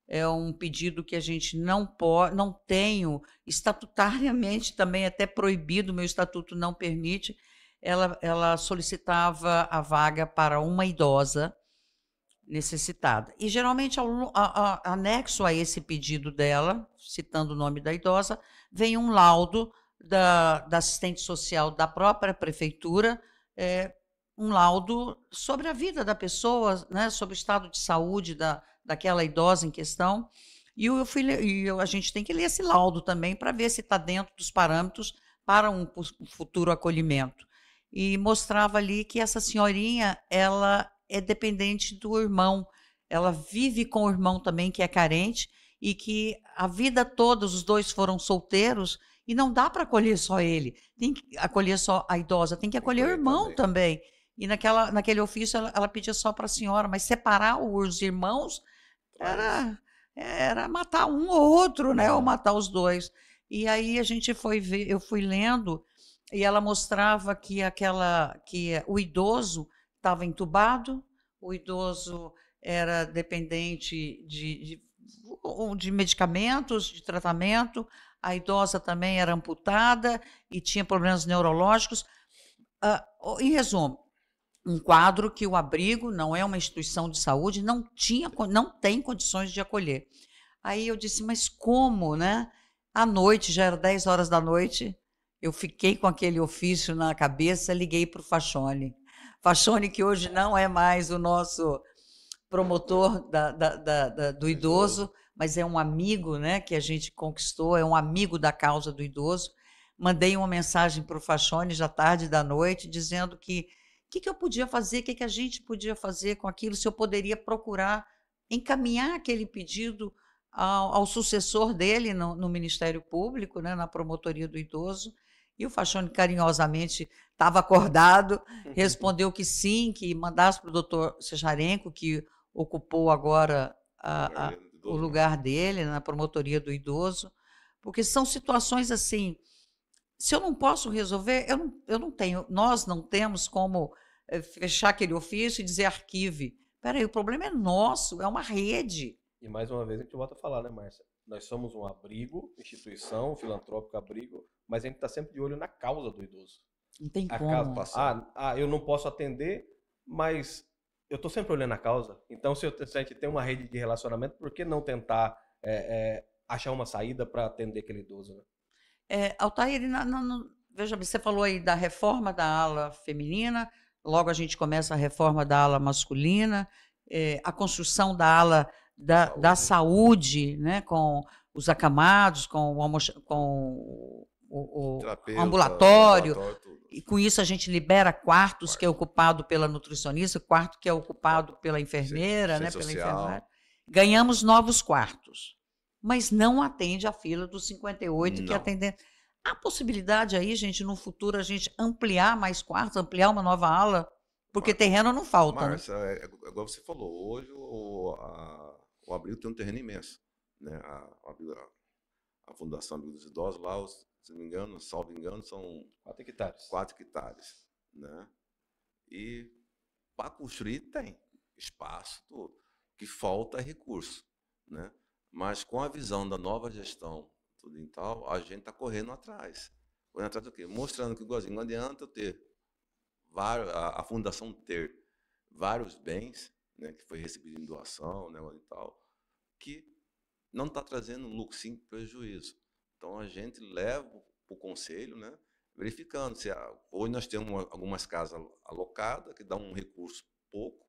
É um pedido que a gente não tenho, estatutariamente também até proibido, meu estatuto não permite. Ela solicitava a vaga para uma idosa necessitada. E, geralmente, anexo a esse pedido dela, citando o nome da idosa, vem um laudo da assistente social da própria prefeitura, um laudo sobre a vida da pessoa, né, sobre o estado de saúde daquela idosa em questão. E a gente tem que ler esse laudo também para ver se está dentro dos parâmetros para um futuro acolhimento. E mostrava ali que essa senhorinha, ela é dependente do irmão, ela vive com o irmão também, que é carente, e que a vida toda os dois foram solteiros, e não dá para acolher só ele, tem que acolher só a idosa, tem que acolher o irmão também. E naquele ofício ela pedia só para a senhora, mas separar os irmãos era matar um ou outro, né? Ou matar os dois. E aí a gente foi ver, eu fui lendo, e ela mostrava que o idoso estava entubado, o idoso era dependente de medicamentos, de tratamento, a idosa também era amputada e tinha problemas neurológicos. Em resumo, um quadro que o abrigo não é uma instituição de saúde, não tem condições de acolher. Aí eu disse, mas como, né? À noite, já era 10 horas da noite, eu fiquei com aquele ofício na cabeça, liguei para o Fachone. Fachone, que hoje não é mais o nosso promotor do idoso, mas é um amigo, né, que a gente conquistou, é um amigo da causa do idoso. Mandei uma mensagem para o Fachone, já tarde da noite, dizendo que o que eu podia fazer, o que a gente podia fazer com aquilo, se eu poderia procurar encaminhar aquele pedido ao sucessor dele no Ministério Público, né, na Promotoria do Idoso. E o Fachone carinhosamente estava acordado, respondeu que sim, que mandasse para o doutor Secharenko, que ocupou agora o lugar dele na Promotoria do Idoso, porque são situações assim, se eu não posso resolver, nós não temos como fechar aquele ofício e dizer arquive. Espera aí, o problema é nosso, é uma rede. E mais uma vez a gente volta a falar, né, Márcia? Nós somos um abrigo, instituição, filantrópico abrigo, mas a gente está sempre de olho na causa do idoso. Não tem como. Eu não posso atender, mas eu estou sempre olhando a causa. Então, se a gente tem uma rede de relacionamento, por que não tentar achar uma saída para atender aquele idoso, né? Altair, veja bem, você falou aí da reforma da ala feminina, logo a gente começa a reforma da ala masculina, a construção da ala da saúde, né, com os acamados, com o ambulatório, e com isso a gente libera quartos que é ocupado pela nutricionista, quarto que é ocupado pela enfermeira, né, pela enfermagem. Ganhamos novos quartos, mas não atende a fila dos 58 que atendem. Há possibilidade aí, gente, no futuro a gente ampliar mais quartos, ampliar uma nova ala, porque terreno não falta. Márcia, né? Igual você falou, hoje o abrigo tem um terreno imenso, né? A Fundação Abrigo dos Idosos lá, se não me engano, salvo engano, são 4 hectares. 4 hectares, né? E para construir tem espaço, tudo. O que falta é recurso, né? Mas com a visão da nova gestão, tudo e tal, a gente está correndo atrás. Correndo atrás do quê? Mostrando que, igualzinho, não adianta eu ter a fundação ter vários bens, né, que foi recebido em doação, né, e tal, que não está trazendo lucro, sim prejuízo. Então a gente leva para o conselho, né, verificando se hoje nós temos algumas casas alocadas que dão um recurso pouco,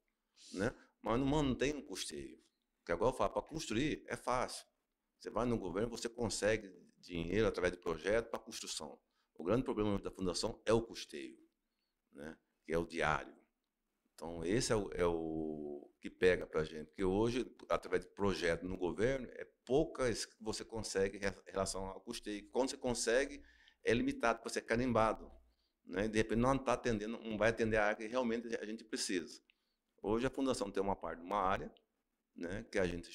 né, mas não mantém um custeio. Porque agora eu falo, para construir é fácil. Você vai no governo, você consegue dinheiro através de projeto para construção. O grande problema da fundação é o custeio, né, que é o diário. Então, esse é o que pega para a gente. Porque hoje, através de projeto no governo, é poucas que você consegue em relação ao custeio. Quando você consegue, é limitado, você é carimbado, né, e de repente não está atendendo, não vai atender a área que realmente a gente precisa. Hoje a fundação tem uma parte de uma área, né, que a gente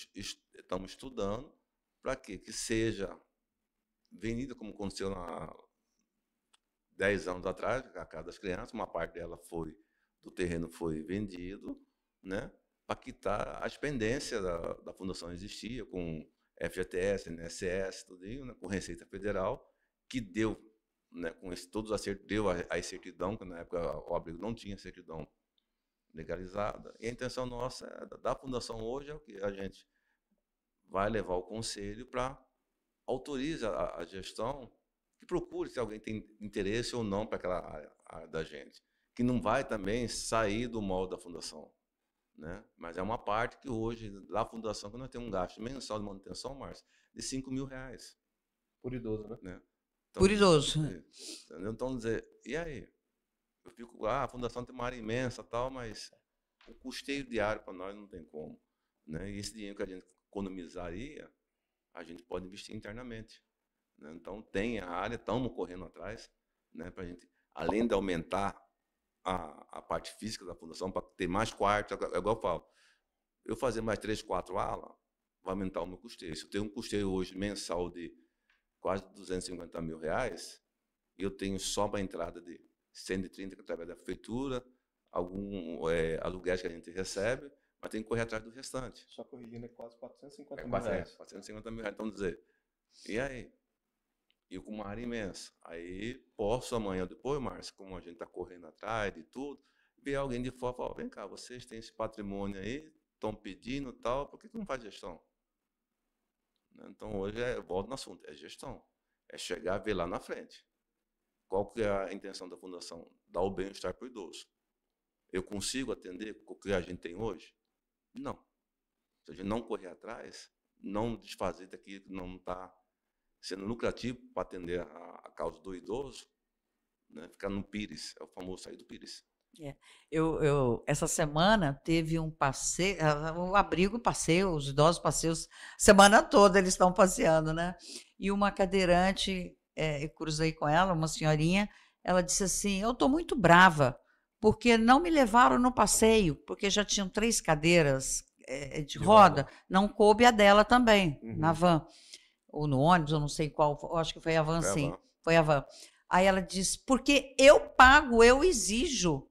estamos estudando para que seja vendida, como aconteceu 10 anos atrás, a casa das crianças, uma parte dela do terreno foi vendido, né, para quitar as pendências da fundação existia, com FGTS, INSS, tudo isso, né, com Receita Federal, que deu, né, com todos os acertos, deu a certidão, que na época o abrigo não tinha certidão legalizada. E a intenção nossa da fundação hoje é o que a gente vai levar ao conselho para autorizar a gestão que procure se alguém tem interesse ou não para aquela área da gente, que não vai também sair do molde da fundação, né? Mas é uma parte que hoje, da fundação, que nós temos um gasto mensal de manutenção, Márcio, de R$5.000. Por idoso, né? Então, por idoso. Entendeu? Então, dizer, e aí? Eu fico, a fundação tem uma área imensa, tal, mas o custeio diário para nós não tem como, né? E esse dinheiro que a gente economizaria, a gente pode investir internamente, né? Então, tem a área, estamos correndo atrás, né, para a gente, além de aumentar a parte física da fundação para ter mais quartos. É igual eu falo, eu fazer mais 3, 4 alas, vai aumentar o meu custeio. Se eu tenho um custeio hoje mensal de quase R$250 mil, e eu tenho só uma entrada de 130 que através da prefeitura, aluguéis que a gente recebe, mas tem que correr atrás do restante. Só corrigindo, é quase R$450 mil. R$450 mil, então dizer, e aí? E com uma área imensa. Aí posso amanhã, depois, Márcio, como a gente está correndo atrás de tudo, ver alguém de fora e falar, vem cá, vocês têm esse patrimônio aí, estão pedindo e tal, por que não faz gestão? Então, hoje, eu volto no assunto, é gestão. É chegar a ver lá na frente. Qual que é a intenção da fundação? Dar o bem-estar para o idoso. Eu consigo atender o que a gente tem hoje? Não. Se a gente não correr atrás, não desfazer daquilo que não está sendo lucrativo para atender a causa do idoso, né? Ficar no Pires, é o famoso sair do Pires. Essa semana teve um passeio, o abrigo passeio, os idosos passeios, semana toda eles estão passeando, né? E uma cadeirante, eu cruzei com ela, uma senhorinha, ela disse assim, eu estou muito brava, porque não me levaram no passeio, porque já tinham 3 cadeiras de roda, não coube a dela também, na van, ou no ônibus, eu não sei qual, eu acho que foi a van, sim, foi a van. Aí ela disse, porque eu pago, eu exijo.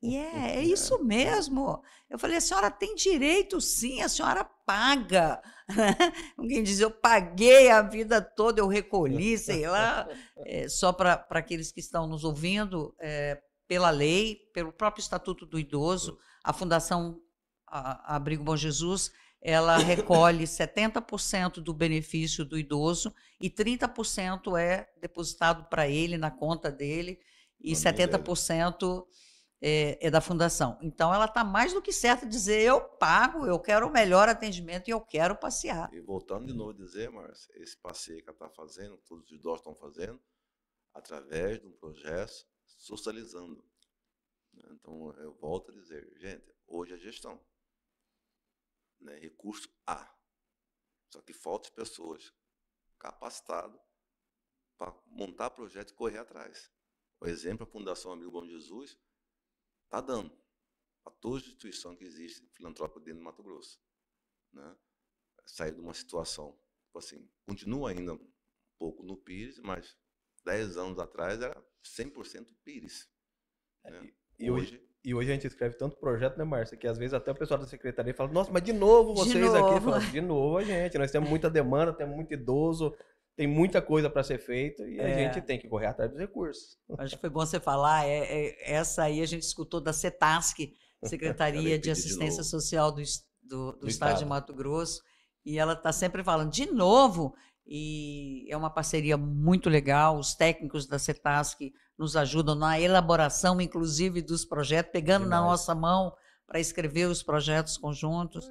E é isso mesmo. Eu falei, a senhora tem direito, sim, a senhora paga. Alguém diz, eu paguei a vida toda, eu recolhi, sei lá. Só para aqueles que estão nos ouvindo, pela lei, pelo próprio Estatuto do Idoso, a Fundação Abrigo Bom Jesus, ela recolhe 70% do benefício do idoso e 30% é depositado para ele, na conta dele, e 70% é da fundação. Então, ela está mais do que certa de dizer, eu pago, eu quero o melhor atendimento e eu quero passear. E voltando de novo a dizer, Márcia, esse passeio que ela está fazendo, todos os idosos estão fazendo, através de um projeto socializando. Então, eu volto a dizer, gente, hoje é gestão. Né? Recurso há. Só que faltam pessoas capacitadas para montar projeto e correr atrás. Por exemplo, a Fundação Amigo Bom Jesus está dando a toda instituição que existe filantrópica dentro do Mato Grosso. Né? Sair de uma situação, tipo assim, continua ainda um pouco no Pires, mas 10 anos atrás era 100% Pires. Né? E hoje a gente escreve tanto projeto, né, Márcia, que às vezes até o pessoal da secretaria fala, nossa, mas de novo vocês aqui. Fala, de novo a gente, nós temos muita demanda, temos muito idoso, tem muita coisa para ser feita e a gente tem que correr atrás dos recursos. Acho que foi bom você falar, essa aí a gente escutou da CETASC, Secretaria de Assistência Social do Estado de Mato Grosso, e ela está sempre falando, de novo, e é uma parceria muito legal, os técnicos da CETASC nos ajudam na elaboração, inclusive, dos projetos, pegando na nossa mão para escrever os projetos conjuntos.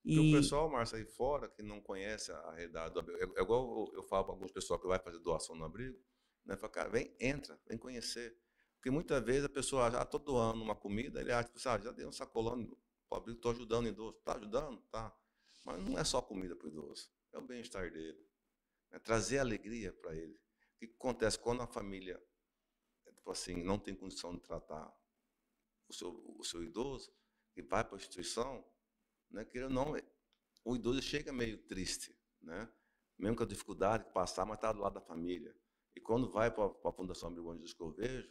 E o pessoal, Márcia, aí fora, que não conhece a realidade do abrigo, é igual eu falo para alguns pessoal que vai fazer doação no abrigo, né? Fala, cara, entra, vem conhecer. Porque muitas vezes a pessoa já está doando uma comida, ele acha, já deu um sacolão para o abrigo, estou ajudando o idoso. Está ajudando? Tá. Mas não é só comida para o idoso, é o bem-estar dele. É trazer alegria para ele. O que acontece quando a família, tipo assim, não tem condição de tratar o seu idoso, e vai para a instituição, né, que não, o idoso chega meio triste, né? Mesmo com a dificuldade de passar, mas está do lado da família. E quando vai para a Fundação Abrigo Bom Jesus, que eu vejo,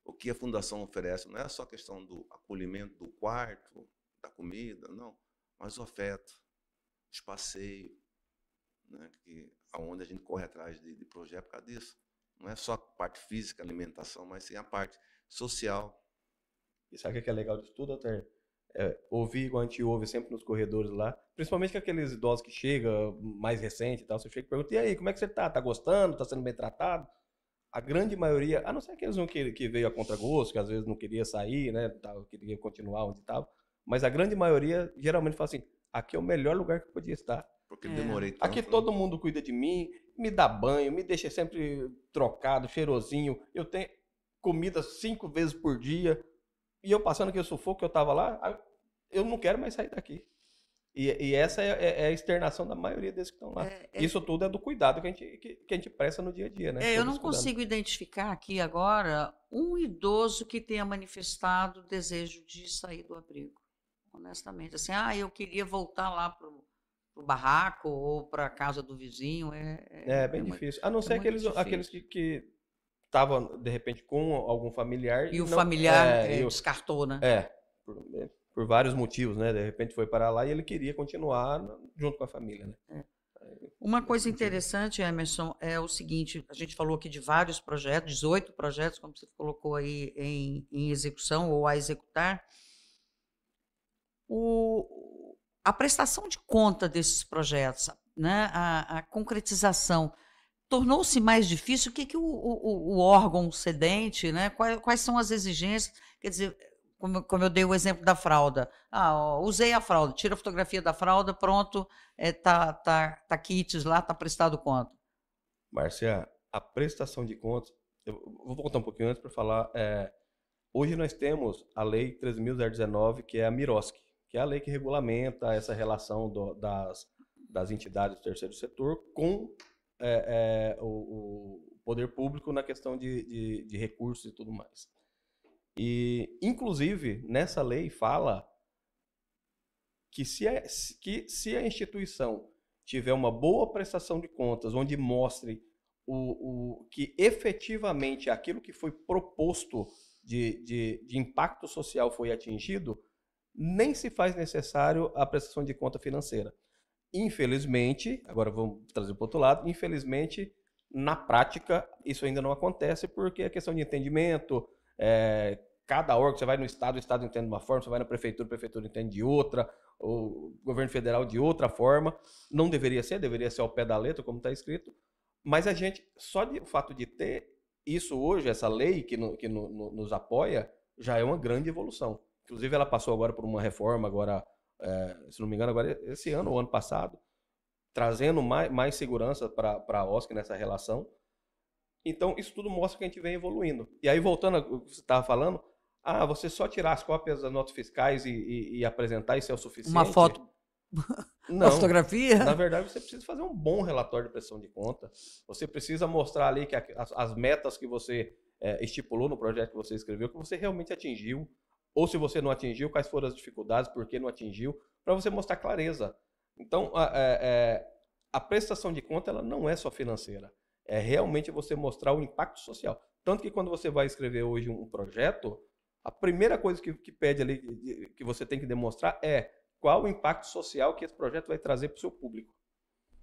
o que a Fundação oferece não é só a questão do acolhimento do quarto, da comida, não, mas o afeto, os passeios, né, onde a gente corre atrás de projeto por causa disso. Não é só a parte física, alimentação, mas sim a parte social. E sabe o que é legal disso tudo, Alter? Ouvir igual a gente ouve sempre nos corredores lá, principalmente com aqueles idosos que chegam mais recente e tal, você chega e pergunta, e aí, como é que você tá? Tá gostando? Tá sendo bem tratado? A grande maioria, a não ser aqueles que veio a contragosto, que às vezes não queria sair, né, queria continuar onde estava, mas a grande maioria geralmente fala assim, aqui é o melhor lugar que eu podia estar. Porque demorei tanto. Aqui todo mundo cuida de mim, me dá banho, me deixa sempre trocado, cheirosinho, eu tenho comida 5 vezes por dia, e eu passando aquele sufoco que eu tava lá, eu não quero mais sair daqui. E essa é a externação da maioria desses que estão lá. Isso tudo é do cuidado que a gente presta no dia a dia, né? Eu Todos não cuidando. consigo identificar aqui agora um idoso que tenha manifestado desejo de sair do abrigo, honestamente. Assim, eu queria voltar lá para o barraco ou para a casa do vizinho. É bem difícil. A não ser muito aqueles difícil. que estavam, de repente, com algum familiar E o não. familiar descartou, né? Por vários motivos, né? De repente foi para lá e ele queria continuar junto com a família, né? Uma coisa interessante, Emerson, é o seguinte: a gente falou aqui de vários projetos, 18 projetos, como você colocou aí, em execução ou a executar. A prestação de conta desses projetos, né? A concretização, tornou-se mais difícil? O que o órgão cedente, né? Quais são as exigências? Quer dizer, como eu dei o exemplo da fralda. Usei a fralda, tira a fotografia da fralda, pronto, tá kits lá, tá prestado conta. Márcia, a prestação de contas, eu vou voltar um pouquinho antes para falar. Hoje nós temos a Lei 13.019, que é a MIROSC, que é a lei que regulamenta essa relação das entidades do terceiro setor com o poder público na questão de recursos e tudo mais. E, inclusive, nessa lei fala que se a instituição tiver uma boa prestação de contas, onde mostre que efetivamente aquilo que foi proposto de impacto social foi atingido, nem se faz necessário a prestação de conta financeira. Infelizmente, agora vamos trazer para o outro lado, infelizmente, na prática, isso ainda não acontece porque a questão de entendimento, cada órgão, você vai no Estado, o Estado entende de uma forma, você vai na Prefeitura, a Prefeitura entende de outra, o governo federal de outra forma. Não deveria ser ao pé da letra, como está escrito, mas a gente, só o fato de ter isso hoje, essa lei que nos apoia, já é uma grande evolução. Inclusive, ela passou agora por uma reforma, agora, se não me engano, agora esse ano ou ano passado, trazendo mais segurança para a OSC nessa relação. Então, isso tudo mostra que a gente vem evoluindo. E aí, voltando ao que você estava falando, você só tirar as cópias das notas fiscais e apresentar, isso é o suficiente? Uma foto, não, uma fotografia? Na verdade, você precisa fazer um bom relatório de prestação de conta. Você precisa mostrar ali que as metas que você estipulou no projeto que você escreveu, que você realmente atingiu. Ou se você não atingiu, quais foram as dificuldades, por que não atingiu, para você mostrar clareza. Então, a prestação de conta ela não é só financeira. É realmente você mostrar o impacto social. Tanto que quando você vai escrever hoje um projeto, a primeira coisa que pede ali, que você tem que demonstrar é qual o impacto social que esse projeto vai trazer para o seu público.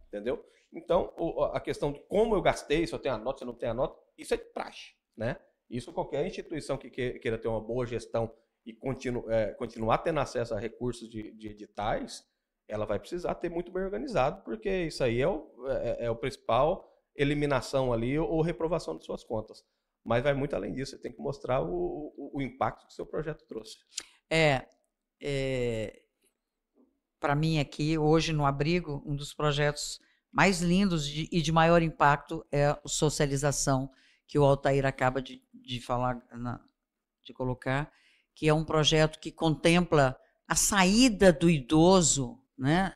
Entendeu? Então, a questão de como eu gastei, se eu tenho a nota, se eu não tenho a nota, isso é de praxe, né? Isso qualquer instituição que queira ter uma boa gestão e continuar tendo acesso a recursos de editais, ela vai precisar ter muito bem organizado, porque isso aí é o principal eliminação ali ou reprovação de suas contas. Mas vai muito além disso, você tem que mostrar o impacto que o seu projeto trouxe. Para mim aqui, hoje no Abrigo, um dos projetos mais lindos e de maior impacto é a socialização, que o Altair acaba de falar, de colocar, que é um projeto que contempla a saída do idoso, né?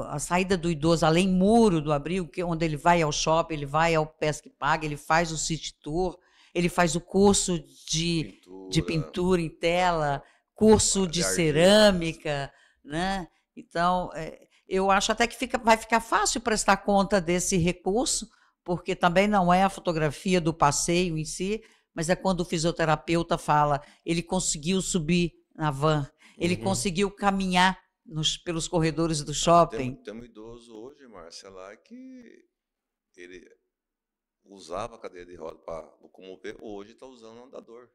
A saída do idoso além muro do abrigo, onde ele vai ao shopping, ele vai ao Pesca e Paga, ele faz o city tour, ele faz o curso de pintura em tela, curso de cerâmica, né? Então, eu acho até que vai ficar fácil prestar conta desse recurso, porque também não é a fotografia do passeio em si, mas é quando o fisioterapeuta fala, ele conseguiu subir na van, ele conseguiu caminhar pelos corredores do shopping. Tem um idoso hoje, Márcia, lá que ele usava a cadeira de roda para locomover, hoje está usando o andador.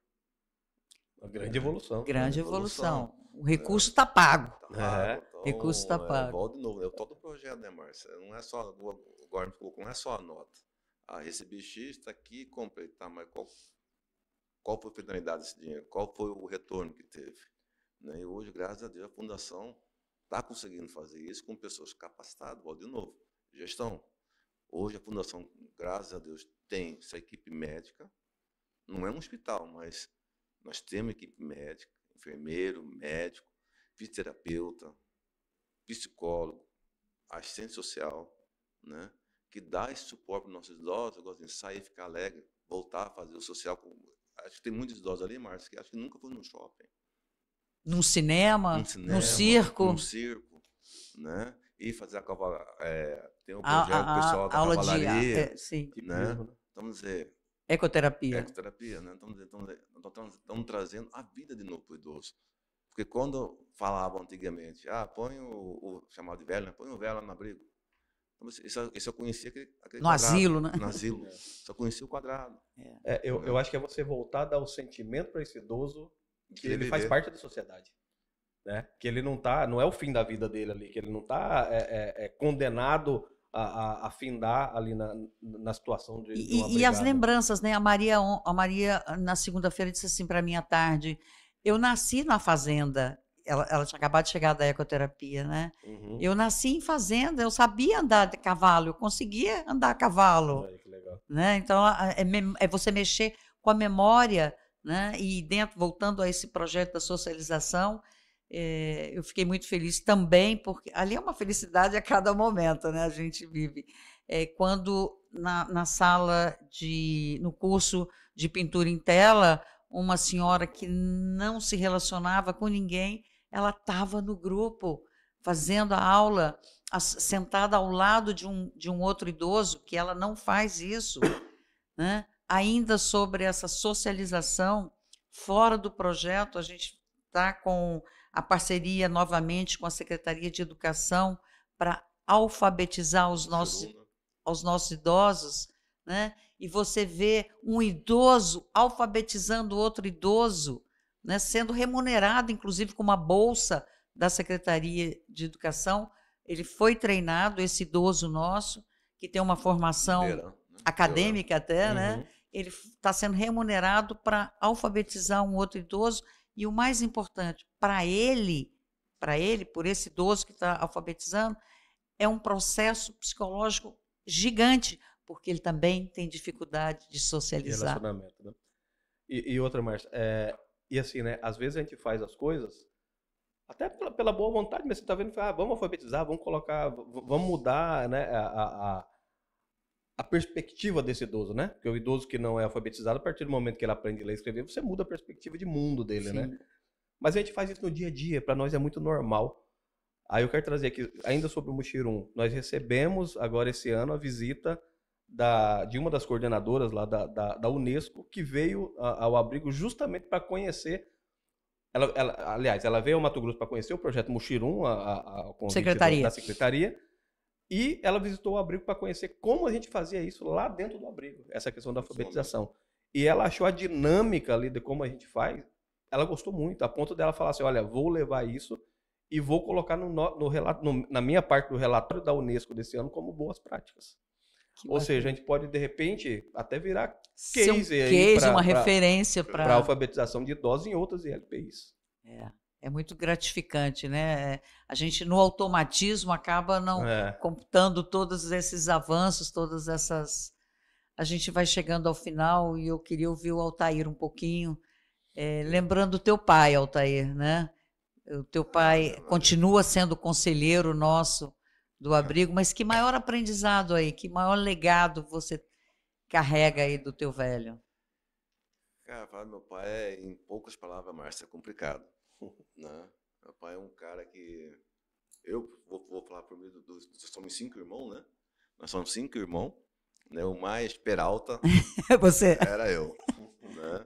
Uma grande evolução. Grande evolução. O recurso está pago. Então, recurso está pago. Volta de novo, é todo o projeto, né, Márcia? Não é só, agora não é só a nota. Recebi X, está aqui, comprei, tá, mas qual foi a finalidade desse dinheiro? Qual foi o retorno que teve? Né? E hoje, graças a Deus, a Fundação está conseguindo fazer isso com pessoas capacitadas, volta de novo, gestão. Hoje a Fundação, graças a Deus, tem essa equipe médica, não é um hospital, mas nós temos equipe médica, enfermeiro, médico, fisioterapeuta, psicólogo, assistente social, né, que dá esse suporte para os nossos idosos. Eu gosto de sair, ficar alegre, voltar a fazer o social. Acho que tem muitos idosos ali, Márcio, que acho que nunca foi num shopping, Num num cinema, num circo, circo, né? E fazer a cavalgada. Tem um projeto pessoal da aula de cavalaria, sim, né? Vamos dizer, ecoterapia. ecoterapia, né? Estamos trazendo a vida de novo para o idoso. Porque quando falavam antigamente, põe o chamado de velho, né? Põe o velho lá no abrigo. Então, isso eu conhecia aquele No quadrado. asilo, né? No asilo. Só conhecia o quadrado. Eu acho que é você voltar a dar o sentimento para esse idoso que ele faz parte da sociedade. Né? Que ele não é o fim da vida dele ali, que ele não está condenado a findar ali na situação de uma E as brigada. lembranças, né? A Maria na segunda-feira disse assim para mim à tarde: eu nasci na fazenda. Ela tinha acabado de chegar da ecoterapia, né? Uhum. Eu nasci em fazenda, eu sabia andar de cavalo, eu conseguia andar a cavalo. Ai, que legal. Né? Então, é você mexer com a memória, né? E voltando a esse projeto da socialização, eu fiquei muito feliz também, porque ali é uma felicidade a cada momento, né? A gente vive. Quando na sala no curso de pintura em tela, uma senhora que não se relacionava com ninguém, ela estava no grupo, fazendo a aula, sentada ao lado de um outro idoso, que ela não faz isso, né? Ainda sobre essa socialização, fora do projeto, a gente está com a parceria novamente com a Secretaria de Educação para alfabetizar os nossos idosos, né? E você vê um idoso alfabetizando outro idoso, né? Sendo remunerado, inclusive, com uma bolsa da Secretaria de Educação. Ele foi treinado, esse idoso nosso, que tem uma formação acadêmica até, né? Ele está sendo remunerado para alfabetizar um outro idoso. E o mais importante, para ele, por esse idoso que está alfabetizando, é um processo psicológico gigante, porque ele também tem dificuldade de socializar. Relacionamento, né? E outra, Márcia, e assim, né? Às vezes a gente faz as coisas até pela boa vontade, mas você está vendo, vamos alfabetizar, vamos colocar, vamos mudar, né, a perspectiva desse idoso, né? Porque o idoso que não é alfabetizado, a partir do momento que ele aprende a ler e escrever, você muda a perspectiva de mundo dele, Sim. né? Mas a gente faz isso no dia a dia, para nós é muito normal. Aí eu quero trazer aqui, ainda sobre o Muxirum, nós recebemos agora esse ano a visita de uma das coordenadoras lá da Unesco, que veio ao abrigo justamente para conhecer. Aliás, ela veio ao Mato Grosso para conhecer o projeto Muxirum, ao convite da Secretaria, e ela visitou o abrigo para conhecer como a gente fazia isso lá dentro do abrigo, essa questão da alfabetização. E ela achou a dinâmica ali de como a gente faz, ela gostou muito, a ponto dela falar assim, olha, vou levar isso e vou colocar na minha parte do relatório da Unesco desse ano como boas práticas. Ou seja, a gente pode, de repente, até virar case aí uma referência para a alfabetização de idosos em outras ILPIs. É muito gratificante, né? A gente, no automatismo, acaba não computando todos esses avanços, todas essas... A gente vai chegando ao final e eu queria ouvir o Altair um pouquinho, lembrando o teu pai, Altair, né? O teu pai continua sendo conselheiro nosso do abrigo, mas que maior aprendizado aí, que maior legado você carrega aí do teu velho? Cara, falar do meu pai, em poucas palavras, Márcia, é complicado. Né? Meu pai é um cara que... Eu vou falar por mim, somos 5 irmãos, né? Nós somos 5 irmãos, né? O mais peralta você era eu. Né?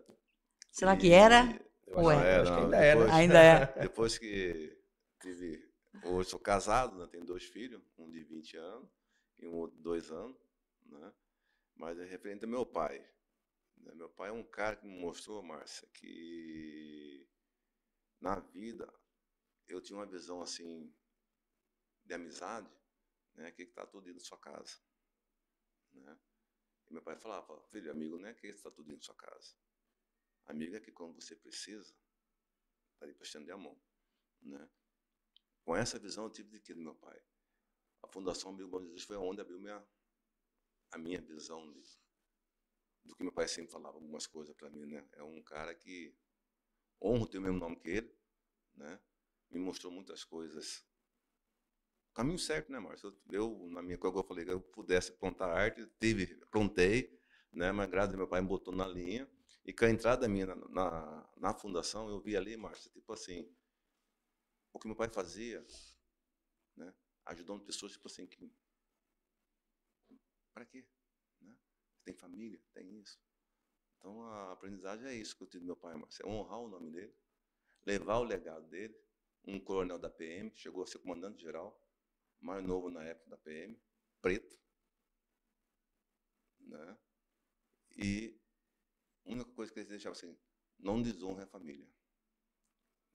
Será que era? Ou acho que ainda depois, ainda é. Depois que tive... Hoje sou casado, né? Tenho 2 filhos, um de 20 anos e um outro de 2 anos. Né? Mas é referente ao meu pai. Né? Meu pai é um cara que me mostrou, Márcia, que na vida eu tinha uma visão assim de amizade, né? Que está tudo dentro da sua casa. Né? E meu pai falava, filho, amigo não é que está tudo dentro da sua casa. Amigo é que quando você precisa, está ali para estender a mão. Né? Com essa visão eu tive de que do meu pai. A Fundação Amigo Bom Jesus foi onde abriu a minha visão do que meu pai sempre falava algumas coisas para mim. Né? É um cara que honra ter o mesmo nome que ele, né? Me mostrou muitas coisas caminho certo, né, Márcio? Eu, na minha coisa, eu falei que eu pudesse plantar arte, plantei, né? Mas graças a Deus, meu pai me botou na linha. E com a entrada minha na fundação, eu vi ali, Márcio, tipo assim, o que meu pai fazia, né? Ajudando pessoas, tipo assim, que... Para quê? Né? Tem família, tem isso. Então, a aprendizagem é isso que eu tive do meu pai, Márcio. É honrar o nome dele, levar o legado dele. Um coronel da PM, chegou a ser comandante-geral, mais novo na época da PM, preto, né? E a única coisa que eles deixavam assim, não desonre a família,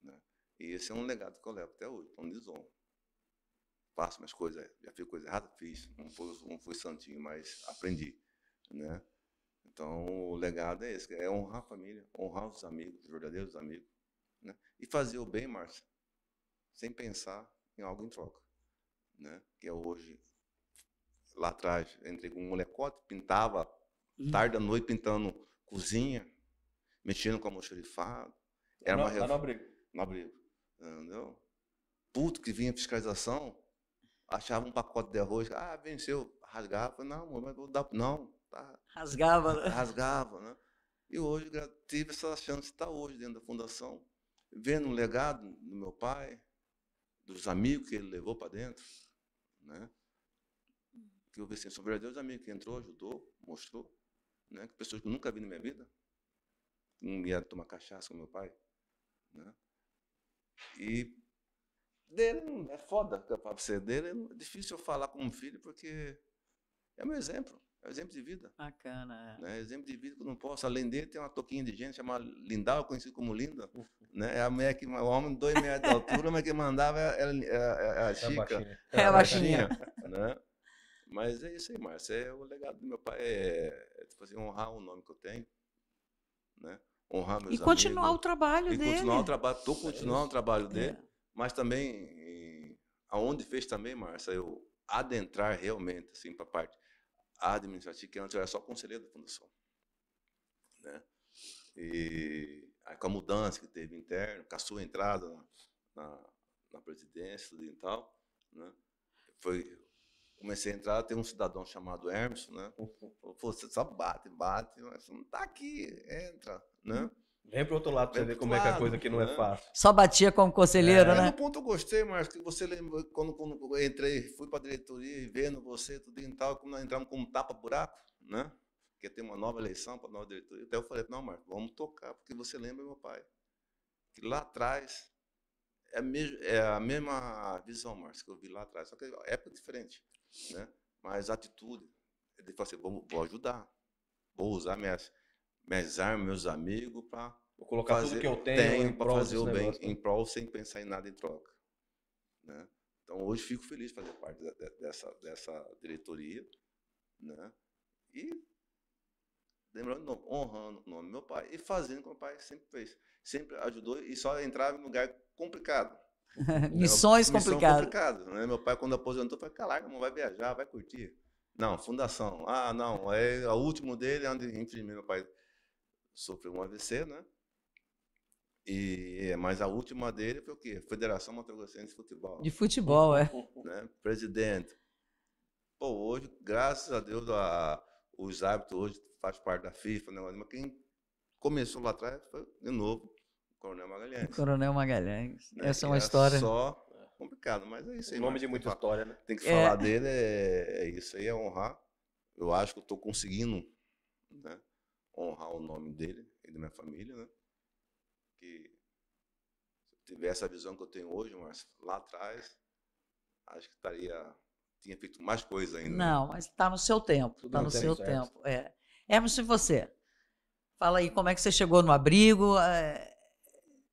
né? E esse é um legado que eu levo até hoje, não desonro. Faço minhas coisas, já fiz coisa errada, fiz, não fui santinho, mas aprendi, né? Então, o legado é esse, é honrar a família, honrar os amigos, os verdadeiros amigos, né? E fazer o bem, Márcio, sem pensar em algo em troca, né? Que é hoje, lá atrás, entrei com um molecote, pintava tarde da noite, pintando cozinha, mexendo com almoxarifado. Era uma Lá no abrigo. No abrigo, entendeu? Puto que vinha fiscalização, achava um pacote de arroz, venceu, rasgava, falei, não, mas vou dar, não, tá. Rasgava, né? Rasgava, né? E hoje tive essa chance de estar hoje dentro da fundação, vendo o legado do meu pai, dos amigos que ele levou para dentro, né? Que eu vi assim, são verdadeiros amigos que entrou, ajudou, mostrou, né? Que pessoas que eu nunca vi na minha vida, não ia tomar cachaça com meu pai, né? E dele é foda, para você dele é difícil eu falar como filho porque é meu exemplo, é um exemplo de vida. Bacana, Né? Exemplo de vida que eu não posso. Além dele, tem uma toquinha de gente chamada Lindau, conhecido como Linda. Né? É a mulher que, o homem de 2 metros de altura, mas que mandava a Chica. É a baixinha. Né? Mas é isso aí, Márcio. É o legado do meu pai, tipo assim, honrar o nome que eu tenho. Né? Honrar meus amigos. E continuar o trabalho dele. Continuar o trabalho, estou continuando o trabalho dele, mas também, aonde fez também, Márcio, eu adentrar realmente, assim, para a parte administrativa, que antes eu era só conselheiro da fundação, né? E aí, com a mudança que teve interno, com a sua entrada na presidência e tal, né? Comecei a entrar, tem um cidadão chamado Hermes, né? Falou, você só bate, mas você não está aqui, entra, né? Vem pro outro lado pra você ver como é que a coisa aqui não é fácil. Só batia como conselheiro, né? No ponto eu gostei, Márcio, que você lembra, quando eu entrei, fui para a diretoria e vendo você, tudo e tal, como nós entramos como tapa-buraco, né? Porque tem uma nova eleição para a nova diretoria. Até eu falei, não, Márcio, vamos tocar, porque você lembra meu pai. Que lá atrás é a mesma visão, Márcio, que eu vi lá atrás, só que é época diferente, né? Mas a atitude, ele falou assim, vou ajudar, vou usar minhas armas, meus amigos, para colocar tudo que eu tenho para fazer o bem em prol, sem pensar em nada em troca. Né? Então, hoje fico feliz de fazer parte dessa diretoria, né? E lembrando, honrando o nome do meu pai e fazendo como o meu pai sempre fez. Sempre ajudou e só entrava em um lugar complicado. Missões complicadas. Né? Meu pai, quando aposentou, foi calar, não vai viajar, vai curtir. Não, fundação. Não, o último dele, onde, infelizmente, meu pai sofreu um AVC, né? Mas a última dele foi o quê? Federação Mato Grossense de Futebol. De futebol, né? Presidente. Pô, hoje, graças a Deus, os árbitros hoje faz parte da FIFA, né? Mas quem começou lá atrás foi, de novo, o Coronel Magalhães. Coronel Magalhães. Né? Essa é uma história. Só complicado, mas é isso aí. O nome de muita história, né? Tem que falar dele, é isso aí, é honrar. Eu acho que eu estou conseguindo, né, honrar o nome dele e da minha família, né? Que se eu tivesse a visão que eu tenho hoje, Márcio, lá atrás, acho que tinha feito mais coisa ainda. Não, mas está no seu tempo. Está no seu tempo. Hermes, e você? Fala aí, como é que você chegou no abrigo?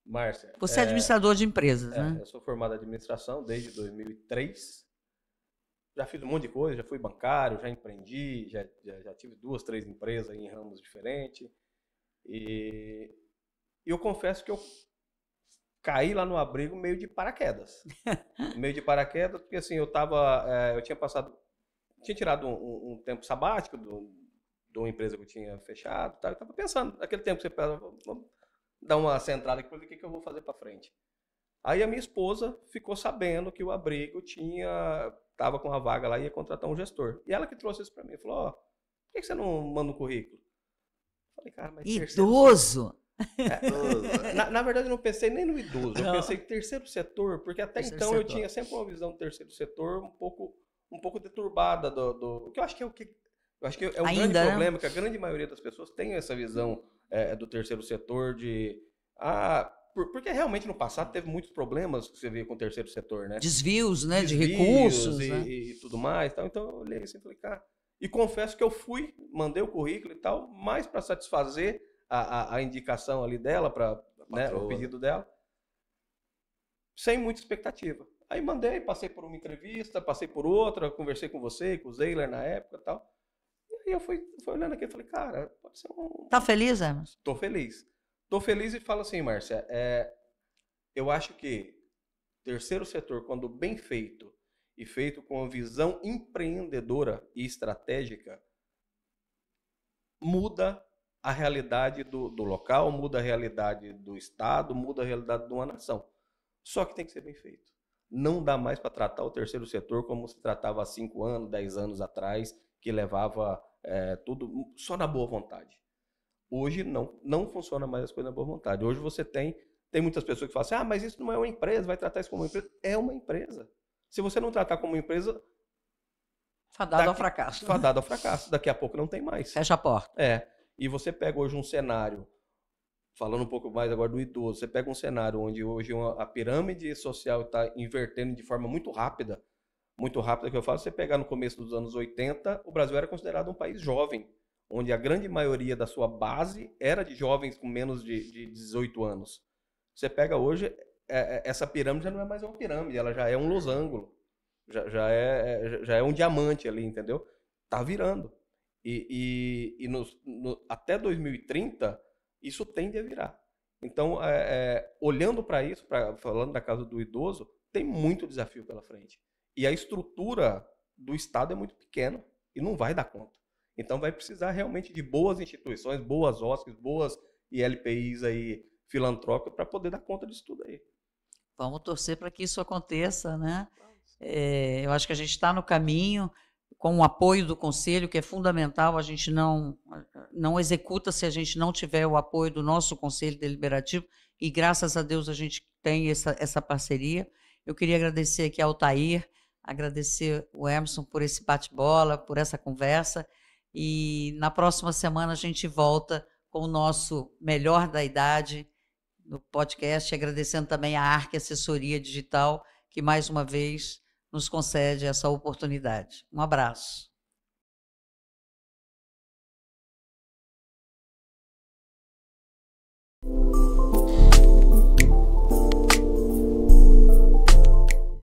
Márcia. Você é administrador de empresas, né? Eu sou formado em administração desde 2003. Já fiz um monte de coisa, já fui bancário, já empreendi, já tive 2, 3 empresas em ramos diferentes. E eu confesso que eu caí lá no abrigo meio de paraquedas. Porque assim, eu tinha tirado um tempo sabático de uma empresa que eu tinha fechado, tá? Eu estava pensando, naquele tempo que você pensa, vamos dar uma centrada aqui para ver o que eu vou fazer para frente. Aí a minha esposa ficou sabendo que o abrigo estava com uma vaga lá e ia contratar um gestor. E ela que trouxe isso para mim. Falou, ó, por que você não manda um currículo? Eu falei, cara, mas idoso? Na verdade, eu não pensei nem no idoso. Eu pensei em terceiro setor, porque até então eu tinha sempre uma visão do terceiro setor um pouco deturbada do que eu acho que é o que... Eu acho que é um grande problema, que a grande maioria das pessoas tem essa visão do terceiro setor de... porque realmente no passado teve muitos problemas que você vê com o terceiro setor, né? Desvios, né? De recursos. E tudo mais. Então eu olhei assim e falei, cara... E confesso que eu mandei o currículo e tal, mais para satisfazer a indicação ali dela, né, o pedido dela, sem muita expectativa. Aí mandei, passei por uma entrevista, passei por outra, conversei com você, com o Zeiler na época e tal. E aí eu fui olhando aqui e falei, cara, pode ser um... Tá feliz, Emerson? Tô feliz. Tô feliz e falo assim, Márcia, eu acho que terceiro setor, quando bem feito e feito com uma visão empreendedora e estratégica, muda a realidade do local, muda a realidade do estado, muda a realidade de uma nação. Só que tem que ser bem feito. Não dá mais para tratar o terceiro setor como se tratava há 5 anos, 10 anos atrás, que levava tudo só na boa vontade. Hoje não funciona mais as coisas na boa vontade. Hoje você tem muitas pessoas que falam assim, mas isso não é uma empresa, vai tratar isso como uma empresa. É uma empresa. Se você não tratar como uma empresa... Fadado ao fracasso. Fadado ao fracasso. Daqui a pouco não tem mais. Fecha a porta. E você pega hoje um cenário, falando um pouco mais agora do idoso, você pega um cenário onde hoje a pirâmide social está invertendo de forma muito rápida que eu falo, você pegar no começo dos anos 80, o Brasil era considerado um país jovem, onde a grande maioria da sua base era de jovens com menos de 18 anos. Você pega hoje, essa pirâmide já não é mais uma pirâmide, ela já é um losango, já é um diamante ali, entendeu? Tá virando. E até 2030, isso tende a virar. Então, olhando para isso, falando da casa do idoso, tem muito desafio pela frente. E a estrutura do Estado é muito pequena e não vai dar conta. Então, vai precisar realmente de boas instituições, boas OSCs, boas ILPIs aí, filantrópicas, para poder dar conta disso tudo aí. Vamos torcer para que isso aconteça, né? Eu acho que a gente está no caminho, com o apoio do Conselho, que é fundamental, a gente não executa se a gente não tiver o apoio do nosso Conselho Deliberativo, e graças a Deus a gente tem essa parceria. Eu queria agradecer aqui ao Altair, agradecer o Emerson por esse bate-bola, por essa conversa, e na próxima semana a gente volta com o nosso Melhor da Idade no podcast, agradecendo também a Arque Assessoria Digital, que mais uma vez nos concede essa oportunidade. Um abraço.